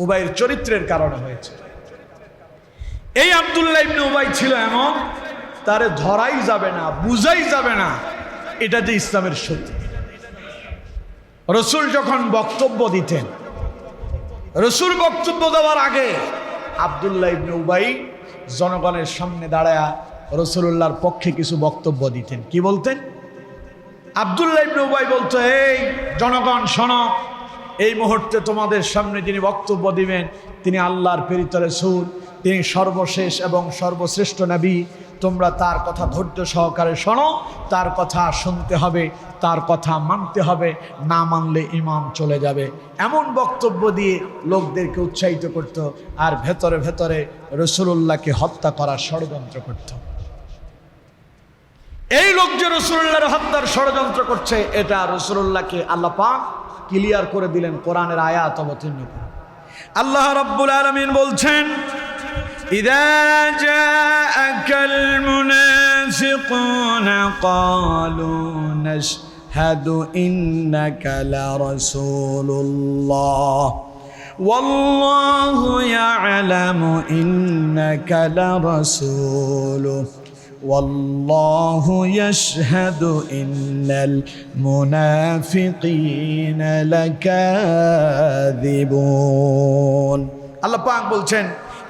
উবাইয়ের চরিত্রের কারণে হয়েছে। এই আব্দুল্লাহ ইবনে উবাই ছিল এমন, তারে ধরাই যাবে না, বুঝাই যাবে না এটা যে ইসলামের সত্যি। রাসূল যখন বক্তব্য দিতেন, রাসূল বক্তব্য দেওয়ার আগে আব্দুল্লাহ ইবনে উবাই জনগণের সামনে দাঁড়ায়া রাসূলুল্লাহর পক্ষে কিছু বক্তব্য দিতেন। কি বলতেন? আব্দুল্লাহ ইবনে উবাই বলতো, এই জনগণ শোনো, এই মুহূর্তে তোমাদের সামনে যিনি বক্তব্য দিবেন তিনি আল্লাহর প্রেরিত রাসূল, তিনি সর্বশেষ এবং সর্বশ্রেষ্ঠ নবী। তোমরা তার কথা ধৈর্য সহকারে শোনো, তার কথা শুনতে হবে, তার কথা মানতে হবে, না মানলে ঈমান চলে যাবে। এমন বক্তব্য দিয়ে লোকদেরকে উৎসাহিত করত আর ভেতরে ভেতরে রাসূলুল্লাহকে হত্যা করার ষড়যন্ত্র করত। এই লোক যে রাসূলুল্লাহর হত্যার ষড়যন্ত্র করছে এটা রাসূলুল্লাহকে আল্লাহ পাক ক্লিয়ার করে দিলেন কোরআনের আয়াত অবতীর্ণ করে। আল্লাহ রাব্বুল আলামিন বলছেন, ইযা জাআকাল মুনাফিকুনা ক্বালু নাশহাদু ইন্নাকা লারাসূলুল্লাহ ওয়াল্লাহু ইয়া'লামু ইন্নাকা লারাসূলুহু والله يشهد إن المنافقين لكاذبون। আল্লাহ পাক বলছেন,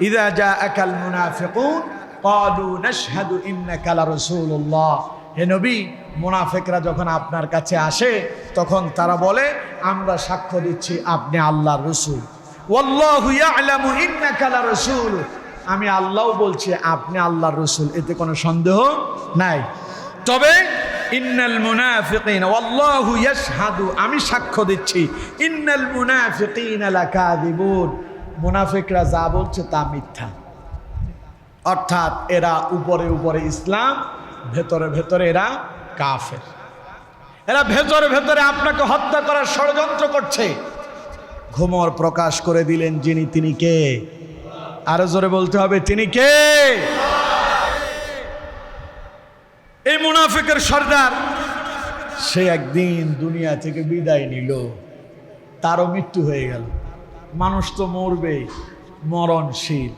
ইযা জাআকাল মুনাফিকুন ক্বালু নাশহাদু ইন্নাকা লারাসূলুল্লাহ। হে নবী, মুনাফিকরা যখন আপনার কাছে আসে তখন তারা বলে আমরা সাক্ষ্য দিচ্ছি আপনি আল্লাহর রাসূল। ওয়াল্লাহু ইয়ালামু ইন্নাকা লারাসূল, আমি আল্লাহও বলছি আপনি আল্লাহর রাসূল, এতে কোনো সন্দেহ নাই। তবে ইন্নাল মুনাফিকিনা ওয়াল্লাহু ইয়াশহাদু, আমি সাক্ষ্য দিচ্ছি ইন্নাল মুনাফিকিনা লাকাযিবুন, মুনাফিকরা যা বলছে তা মিথ্যা। অর্থাৎ এরা উপরে উপরে ইসলাম, ভেতরে ভেতরে এরা কাফের। এরা ভেতরে ভেতরে আপনাকে হত্যা করার ষড়যন্ত্র করছে। ঘুমর প্রকাশ করে দিলেন যিনি, তিনি কে? আরো জোরে বলতে হবে, তিনি কে? এই মুনাফিকের সর্দার, সে একদিন দুনিয়া থেকে বিদায় নিল, তারও মৃত্যু হয়ে গেল। মানুষ তো মরবে, মরণশীল।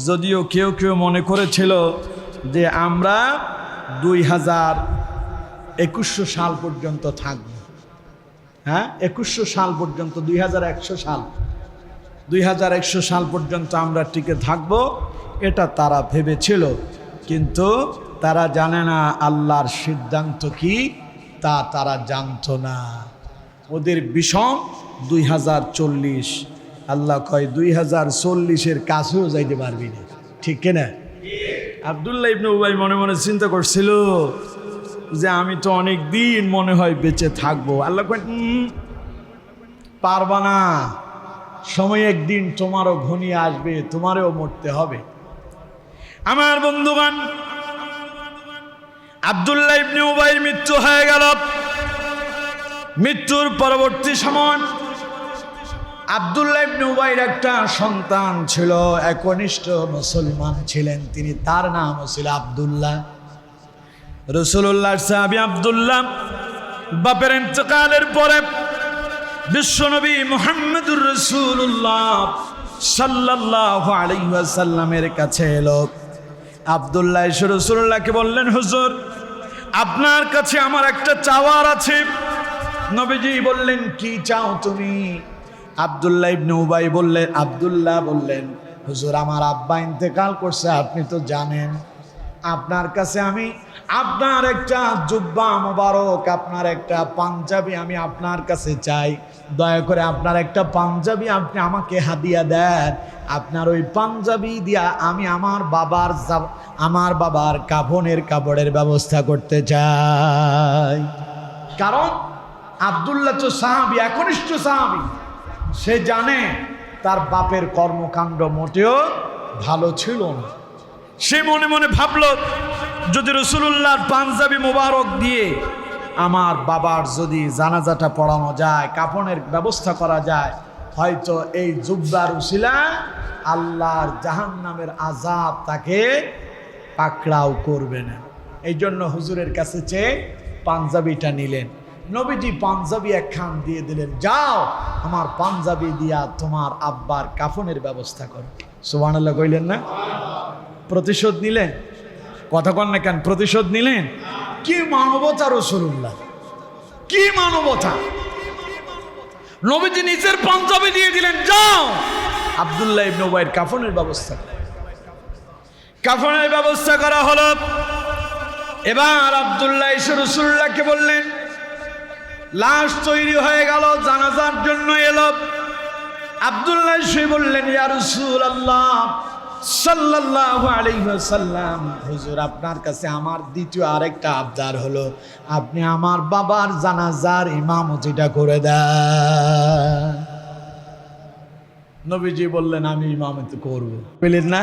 যদিও কেউ কেউ মনে করেছিল যে আমরা 2100 সাল পর্যন্ত থাকব, হ্যাঁ 2100 সাল পর্যন্ত, 2100 সাল পর্যন্ত আমরা টিকে থাকব, এটা তারা ভেবেছিল। কিন্তু তারা জানে না আল্লাহর সিদ্ধান্ত কি, তা তারা জানতো না। ওদের বিষম 2040। আল্লাহ কয় 2040-এর কাছেও যাইতে পারবি না, ঠিক কিনা? আব্দুল্লাহ ইবনে উবাই মনে মনে চিন্তা করছিল যে আমি তো অনেক দিন মনে হয় বেঁচে থাকবো। আল্লাহ কয় পারবা না, সময় একদিন তোমারও ঘনিয়ে আসবে, তোমারও মরতে হবে। আমার বন্ধুগণ, আব্দুল্লাহ ইবনে উবাইর মৃত্যু হয়ে গেল। মৃত্যুর পরবর্তী সময় আব্দুল্লাহ ইবনে উবাইর একটা সন্তান ছিল, একনিষ্ঠ মুসলমান ছিলেন তিনি, তার নাম ছিল আব্দুল্লাহ। রাসূলুল্লাহর সাহাবী আব্দুল্লাহ বাপের ইন্তেকালের পরে বিশ্বনবী মুহাম্মদুর রাসূলুল্লাহ সাল্লাল্লাহু আলাইহি ওয়াসাল্লামের কাছে এলো। আব্দুল্লাহ এসে রাসূলুল্লাহকে বললেন, হুজুর আপনার কাছে আমার একটা চাওয়ার আছে। নবীজি বললেন, কি চাও তুমি? আব্দুল্লাহ ইবনে উবাই বললেন, আব্দুল্লাহ বললেন, হুজুর আমার আব্বা ইন্তেকাল করছে, আপনি তো জানেন। আপনার কাছে আমি আপনার একটা জুব্বা মোবারক, আপনার একটা পাঞ্জাবি আমি আপনার কাছে চাই। দয়া করে আপনার একটা পাঞ্জাবি আপনি আমাকে হাদিয়া দেন। আপনার ওই পাঞ্জাবি দিয়া আমি আমার বাবার কাপড়ের ব্যবস্থা করতে চাই। কারণ আব্দুল্লাহ তো সাহাবী, একনিষ্ঠ সাহাবী, সে জানে তার বাপের কর্মকাণ্ড মোটেও ভালো ছিল না। সে মনে মনে ভাবল, যদি রাসূলুল্লাহর পাঞ্জাবি মোবারক দিয়ে আমার বাবার যদি জানাজাটা পড়ানো যায়, কাফনের ব্যবস্থা করা যায়, হয়তো এই জুব্বার উসিলায় আল্লাহর জাহান্নামের আযাব তাকে পাকড়াও করবে না। এই জন্য হুজুরের কাছে চেয়ে পাঞ্জাবিটা নিলেন। নবীজি পাঞ্জাবি একখান দিয়ে দিলেন, যাও আমার পাঞ্জাবি দিয়া তোমার আব্বার কাফনের ব্যবস্থা করো। সুবহানাল্লাহ কইলেন না? প্রতিশোধ নিলেন? কথা কন না কেন? প্রতিশোধ নিলেন। কি মানবতা রাসূলুল্লাহ, কি মানবতা! নবীজি নিজের পাঞ্জাবি দিয়ে দিলেন, যাও আব্দুল্লাহ ইবনে উবাইয়ের কাফনের ব্যবস্থা। কাফনের ব্যবস্থা করা হলো। এবার আব্দুল্লাহ এসে রাসূলুল্লাহকে বললেন, লাশ তৈরি হয়ে গেল, জানাজার জন্য এলো। আব্দুল্লাহ এসে বললেন, ইয়া রাসূলুল্লাহ সাল্লাল্লাহু আলাইহি ওয়াসাল্লাম, হুজুর আপনার কাছে আমার দ্বিতীয় আরেকটা আবদার হলো, আপনি আমার বাবার জানাজার ইমামতিটা করে দেন। নবীজি বললেন, আমি ইমামতি করব। বললেন না?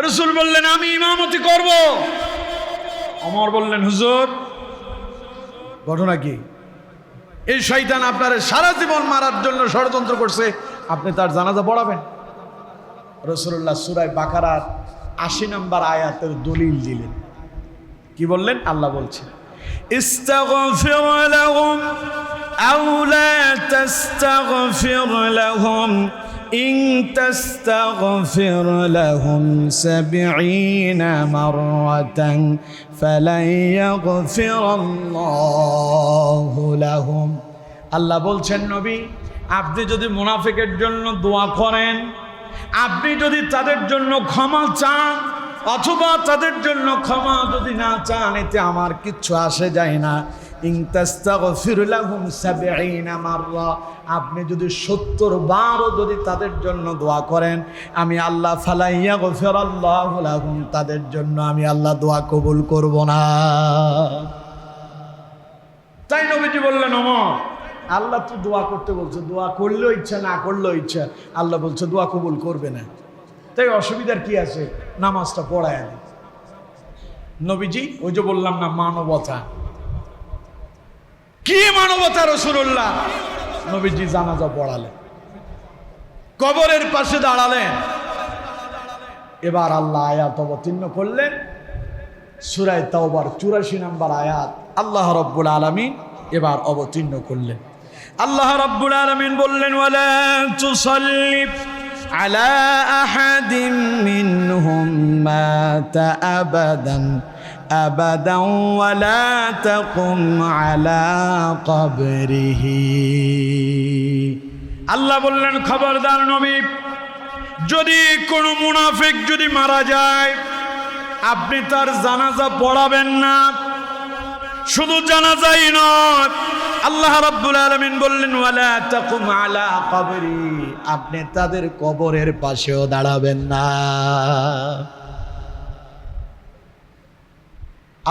রাসূল বললেন, আমি ইমামতি করব। ওমর বললেন, হুজুর ঘটনা কি? এই শয়তান আপনারে সারা জীবন মারার জন্য ষড়যন্ত্র করছে, আপনি তার জানাজা পড়াবেন? রাসূলুল্লাহ সূরা বাকারার ৮০ নম্বর আয়াতের দলিল দিলেন। কি বললেন? আল্লাহ বলছেন, ইস্তাগফির লাহুম আও লা তাস্তাগফির লাহুম ইন তাস্তাগফির লাহুম ৭০ মাররাতান ফালান ইয়াগফিরাল্লাহু লাহুম। আল্লাহ বলছেন, নবী আপনি যদি মুনাফিকের জন্য দোয়া করেন আপনি যদি তাদের জন্য ক্ষমা চান অথবা তাদের জন্য ক্ষমা যদি না চান, এতে আমার কিচ্ছু আসে যায় না। ইন তাস্তাগফির লাহুম ৭০ মাররা, আপনি যদি ৭০ বারও যদি তাদের জন্য দোয়া করেন, আমি আল্লাহ ফালা ইয়াগফিরাল্লাহু লাহুম, তাদের জন্য আমি আল্লাহ দোয়া কবুল করব না। তাই নবীজি বললেন, ওমর, আল্লাহ তো দোয়া করতে বলছে, দোয়া করলেও ইচ্ছা না করলেও ইচ্ছা, আল্লাহ বলছে দোয়া কবুল করবে না, তাই অসুবিধার কি আছে, নামাজটা পড়ায় দিই। নবীজি ওই যে বললাম না, মানবতা, কি মানবতা রাসূলুল্লাহ। নবীজি জানাজা পড়ালেন, কবরের পাশে দাঁড়ালেন। এবার আল্লাহ আয়াত অবতীর্ণ করলেন, সূরা তাওবার ৮৪ নম্বর আয়াত আল্লাহ রাব্বুল আলামিন এবার অবতীর্ণ করলেন। আল্লাহ রাব্বুল আলামিন বললেন, ওয়ালা তুসাল্লি আলা আহাদিম মিনহুম মাতা আবাদান আবাদান ওয়ালা তাকুম আলা কবরিহি। আল্লাহ বললেন, খবরদার নবী, যদি কোনো মুনাফিক যদি মারা যায়, আপনি তার জানাজা পড়াবেন না। শুধু জানাজাই নয়, আল্লাহ রাব্বুল আলামিন বললেন, ওয়ালা তাকুম আলা কবরি, আপনি তাদের কবরের পাশেও দাঁড়াবেন না।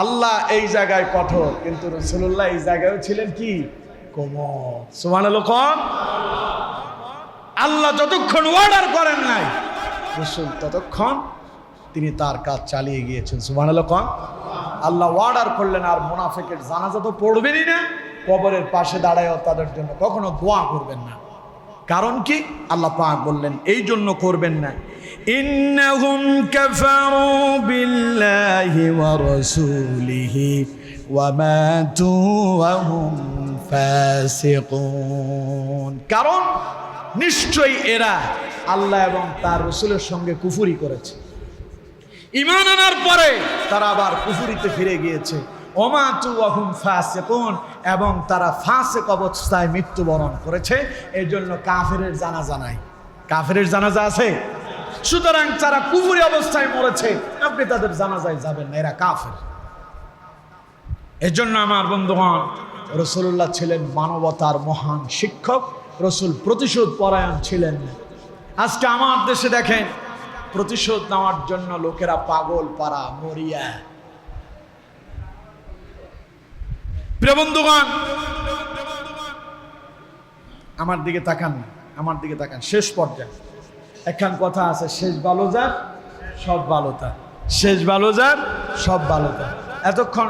আল্লাহ এই জায়গায় কঠোর, কিন্তু রাসূলুল্লাহ এই জায়গায় ছিলেন কি, কোমল। সুবহানাল্লাহ। আল্লাহ যতক্ষণ অর্ডার করেন নাই, রাসূল ততক্ষণ তিনি তার কাজ চালিয়ে গিয়েছেন। সুবহানাল্লাহ। আল্লাহ অর্ডার করলেন, আর মুনাফিকের জানাজা তো পড়বেনই না, কবরের পাশে দাঁড়ায়ও তাদের জন্য কখনো দোয়া করবেন না। কারণ কি, আল্লাহ পাক বললেন এই জন্য করবেন না, ইন্নাহুম কাফারু বিল্লাহি ওয়া রাসূলিহি ওয়া মাতু ওয়া হুম ফাসিকুন। কারণ নিশ্চয়ই এরা আল্লাহ এবং তার রাসূলের সঙ্গে কুফরি করেছে, ঈমান আনার পরে তারা আবার কুফরিতে ফিরে গিয়েছে। ওমাতু ওয়া হুম ফাসিকুন, এবং তারা ফাসিক অবস্থায় মৃত্যুবরণ করেছে। এই জন্য কাফেরের জানাজা নাই। কাফেরের জানাজা আছে, সুতরাং তারা কুফরি অবস্থায় মরেছে, আপনি তাদের জানাজায় যাবেন না, এরা কাফের। এই জন্য আমার বন্ধুগণ, রাসূলুল্লাহ ছিলেন মানবতার মহান শিক্ষক, রাসূল প্রতিশোধ পরায়ণ ছিলেন না। আজকে আমার দেশে দেখেন, প্রতিশোধ নেওয়ার জন্য লোকেরা পাগল পারা মরিয়া। প্রিয় বন্ধুগণ, আমার দিকে তাকান না, আমার দিকে তাকান। শেষ পর্যায়ে একখান কথা আছে, শেষ ভালো যার সব ভালো তার, শেষ ভালো যার সব ভালো তার। এতক্ষণ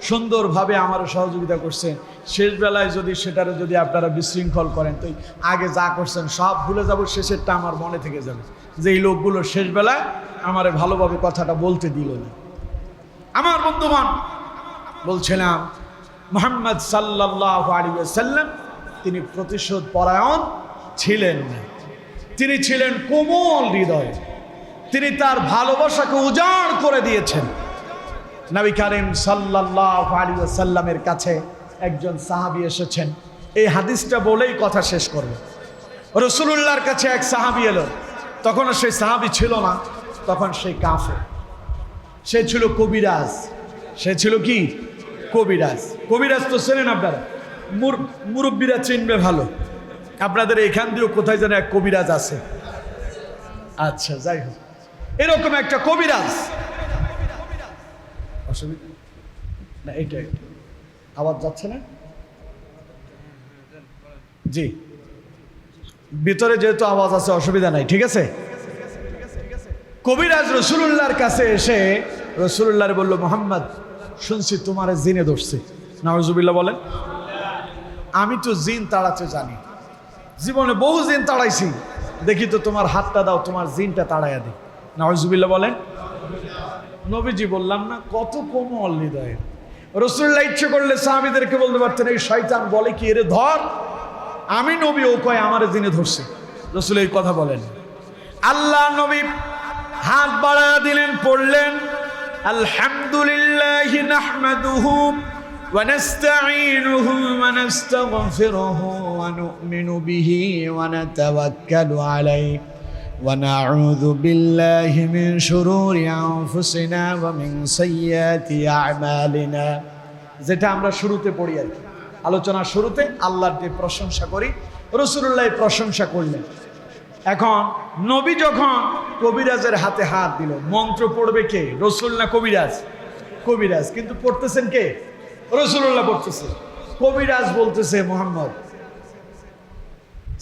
সুন্দরভাবে আমার সহযোগিতা করছেন, শেষ বেলায় যদি সেটারে যদি আপনারা বিশৃঙ্খল করেন, তো আগে যা করছেন সব ভুলে যাব, শেষেরটা আমার মনে থেকে যাবে যে এই লোকগুলো শেষ বেলায় আমারে ভালোভাবে কথাটা বলতে দিল না। আমার বন্ধুগণ, বলছিলাম মুহাম্মদ সাল্লাল্লাহু আলাইহি ওয়াসাল্লাম তিনি প্রতিশোধ পরায়ণ ছিলেন না, তিনি ছিলেন কোমল হৃদয়, তিনি তার ভালোবাসাকে উজাড় করে দিয়েছেন। নবী করিম সাল্লাল্লাহু আলাইহি ওয়াসাল্লামের কাছে একজন সাহাবী এসেছেন, এই হাদিসটা বলেই কথা শেষ করব। রাসূলুল্লাহর কাছে এক সাহাবী এলো, তখন সেই সাহাবী ছিল না, তখন সেই কাফের, সে ছিল কবিরাজ। সে ছিল কি, কবিরাজ। কবিরাজ তো চেনেন আপনারা, মুরব্বীরা চিনবে ভালো। আপনাদের এখান দিয়েও কোথায় যেন এক কবিরাজ আছে। আচ্ছা, যাই হোক, এরকম একটা কবিরাজ। অসুবিধা না, এইটাই আওয়াজ যাচ্ছে না? জি, ভিতরে যেহেতু আওয়াজ আছে অসুবিধা নাই, ঠিক আছে। কবিরাজ রাসূলুল্লাহর কাছে এসে রাসূলুল্লাহর বলল, মুহাম্মদ, শুনছি তোমার জিনে ধরছে। নাউজুবিল্লাহ বলেন। আমি তো জিন তাড়াতে জানি, জীবনে বহু জিন তাড়াইছি, দেখি তো তোমার হাতটা দাও, তোমার জিনটা তাড়াইয়া দিই। নাউজুবিল্লাহ বলেন। নবীজি বললাম না, কত কোমল হৃদয়। রাসূলুল্লাহ ইচ্ছে করলে সাহাবীদেরকে বলতে পারতেন, এই শয়তান বলে কি, এরে ধর। আমি নবী, ও কয় আমারে জিনে ধরছে। রাসূল এই কথা বলেন। আল্লাহ নবী হাত বাড়ায়া দিলেন, পড়লেন, আলহামদুলিল্লাহি নাহমাদুহু ওয়া নাস্তাঈনুহু ওয়া নাস্তাগফিরুহু ওয়া নু'মিনু বিহি ওয়া নাতাওয়াক্কালু আলাইহি ونعوذ بالله من شرور أنفسنا ومن سيئات أعمالنا। যেটা আমরা শুরুতে পড়ি আর কি, আলোচনার শুরুতে আল্লাহর যে প্রশংসা করি, রাসূলুল্লাহ প্রশংসা করলেন। এখন নবী যখন কবিরাজের হাতে হাত দিল, মন্ত্র পড়বে কে, রাসূল না কবিরাজ? কবিরাজ। কিন্তু পড়তেছেন কে? রাসূলুল্লাহ পড়তেছে। কবিরাজ বলতেছে, মুহাম্মদ,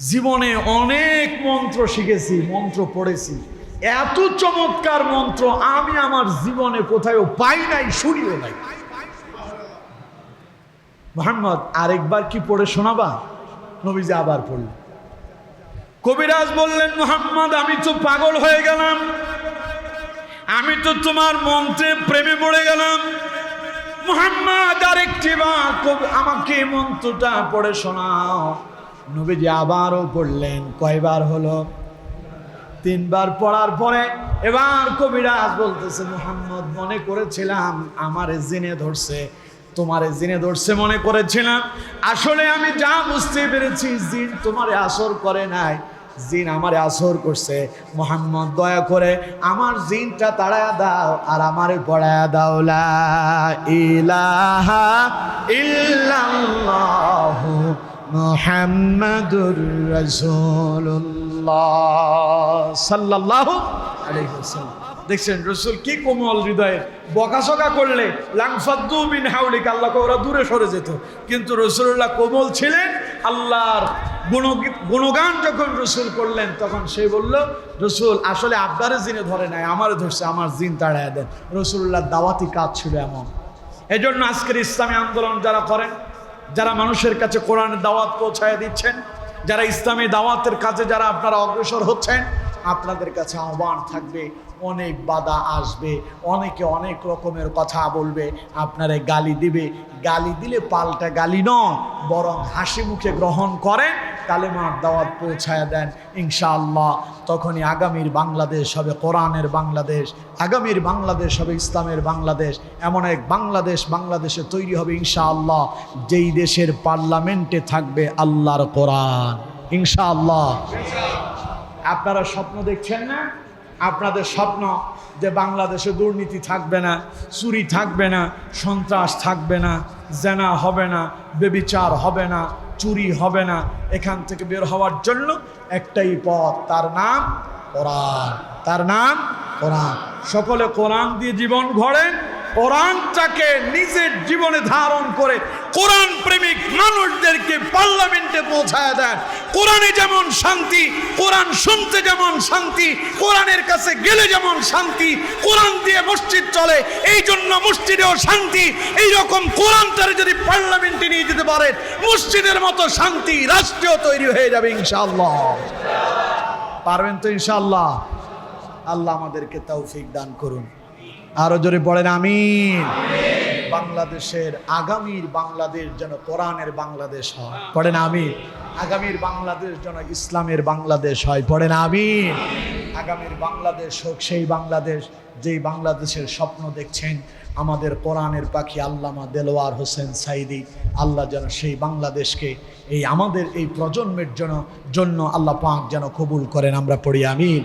জীবনে অনেক মন্ত্র শিখেছি, মন্ত্র পড়েছি, এত চমৎকার মন্ত্র আমি আমার জীবনে কোথাও পাই নাই, শুনিও নাই। মুহাম্মদ, আরেকবার কি পড়ে শোনাবা? নবীজি আবার পড়লেন। কবিরাজ বললেন, মুহাম্মদ, আমি তো পাগল হয়ে গেলাম, আমি তো তোমার মন্ত্রে প্রেমে পড়ে গেলাম। মুহাম্মদ, আরেকটি বার আমাকে মন্ত্রটা পড়ে শোনাও। নবীজি আবারও পড়লেন। কয়বার হলো? 3 বার পড়ার পরে এবার কবিরাজ বলতেছে, মুহাম্মদ, মনে করেছিলাম আমারে জিনে ধরছে, তোমারে জিনে ধরছে মনে করেছিলাম, আসলে আমি যা বুঝতে পেরেছি জিন তোমারে আসর করে নাই, জিন আমারে আসর করছে। মুহাম্মদ, দয়া করে আমার জিনটা তাড়ায়া দাও আর আমারে পড়ায়া দাও লা ইলাহা ইল্লাল্লাহু মুহাম্মাদুর রাসূলুল্লাহ সাল্লাল্লাহু আলাইহি ওয়াসাল্লাম। দেখছেন রাসূল কি কোমল হৃদয়ের, বকাঝকা করলে লাংফাদ্দু মিন হাওলিক, আল্লাহকে ওরা দূরে সরে যেত। কিন্তু রাসূলুল্লাহ কোমল ছিলেন। আল্লাহর গুণগান যখন রাসূল করলেন তখন সে বলল, রাসূল আসলে আপনারে জিনে ধরে নাই, আমারে ধরছে, আমার জিন তাড়ায়া দেন। রাসূলুল্লাহ দাওয়াতি কাজ ছিল এমন। এজন্য আজকের ইসলামী আন্দোলন যারা করেন, যারা মানুষের কাছে কোরআনের দাওয়াত পৌঁছায় দিচ্ছেন, যারা ইসলামী দাওয়াতের কাজে যারা আপনারা অগ্রসর হচ্ছেন, আপনাদের কাছে আহ্বান থাকবে, অনেক বাধা আসবে, অনেকে অনেক রকমের কথা বলবে, আপনারে গালি দিবে। গালি দিলে পাল্টা গালি নয়, বরং হাসি মুখে গ্রহণ করেন, কালেমার দাওয়াত পৌঁছায় দেন। ইনশাআল্লাহ তখনই আগামীর বাংলাদেশ হবে কোরআনের বাংলাদেশ, আগামীর বাংলাদেশ হবে ইসলামের বাংলাদেশ। এমন এক বাংলাদেশে তৈরি হবে ইনশাআল্লাহ, যেই দেশের পার্লামেন্টে থাকবে আল্লাহর কোরআন। ইনশাআল্লাহ। আপনারা স্বপ্ন দেখছেন না? আপনাদের স্বপ্ন যে বাংলাদেশে দুর্নীতি থাকবে না, চুরি থাকবে না, সন্ত্রাস থাকবে না, জেনা হবে না, বেবিচার হবে না, চুরি হবে না। এখান থেকে বের হওয়ার জন্য একটাই পথ, তার নাম কোরআন। তার নাম কোরআন। সকলে কোরআন দিয়ে জীবন গড়েন, কোরআনটাকে নিজের জীবনে ধারণ করে কোরআন প্রেমিক মানুষদেরকে পার্লামেন্টে পৌঁছায় দেন। কোরআনে যেমন শান্তি, কোরআন শুনতে যেমন শান্তি, কোরআনের কাছে গেলে যেমন শান্তি, কোরআন দিয়ে মসজিদ চলে এই জন্য মসজিদেও শান্তি। এইরকম কোরআনটারে যদি পার্লামেন্টে নিয়ে যেতে পারেন, মসজিদের মতো শান্তি রাষ্ট্রীয় তৈরি হয়ে যাবে ইনশাআল্লাহ। পারবেন তো ইনশাআল্লাহ? আল্লাহ আমাদেরকে তৌফিক দান করুন। আরো জোরে পড়েন আমিন। বাংলাদেশের আগামীর বাংলাদেশ যেন কোরআনের বাংলাদেশ হয়, পড়েন আমিন। আগামীর বাংলাদেশ যেন ইসলামের বাংলাদেশ হয়, পড়েন আমিন। আগামীর বাংলাদেশ হোক সেই বাংলাদেশ যেই বাংলাদেশের স্বপ্ন দেখছেন আমাদের কোরআনের পাখি আল্লামা দেলোয়ার হোসেন সাইদি। আল্লাহ যেন সেই বাংলাদেশকে এই আমাদের এই প্রজন্মের জন্য আল্লাহ পাক যেন কবুল করেন। আমরা পড়ি আমিন।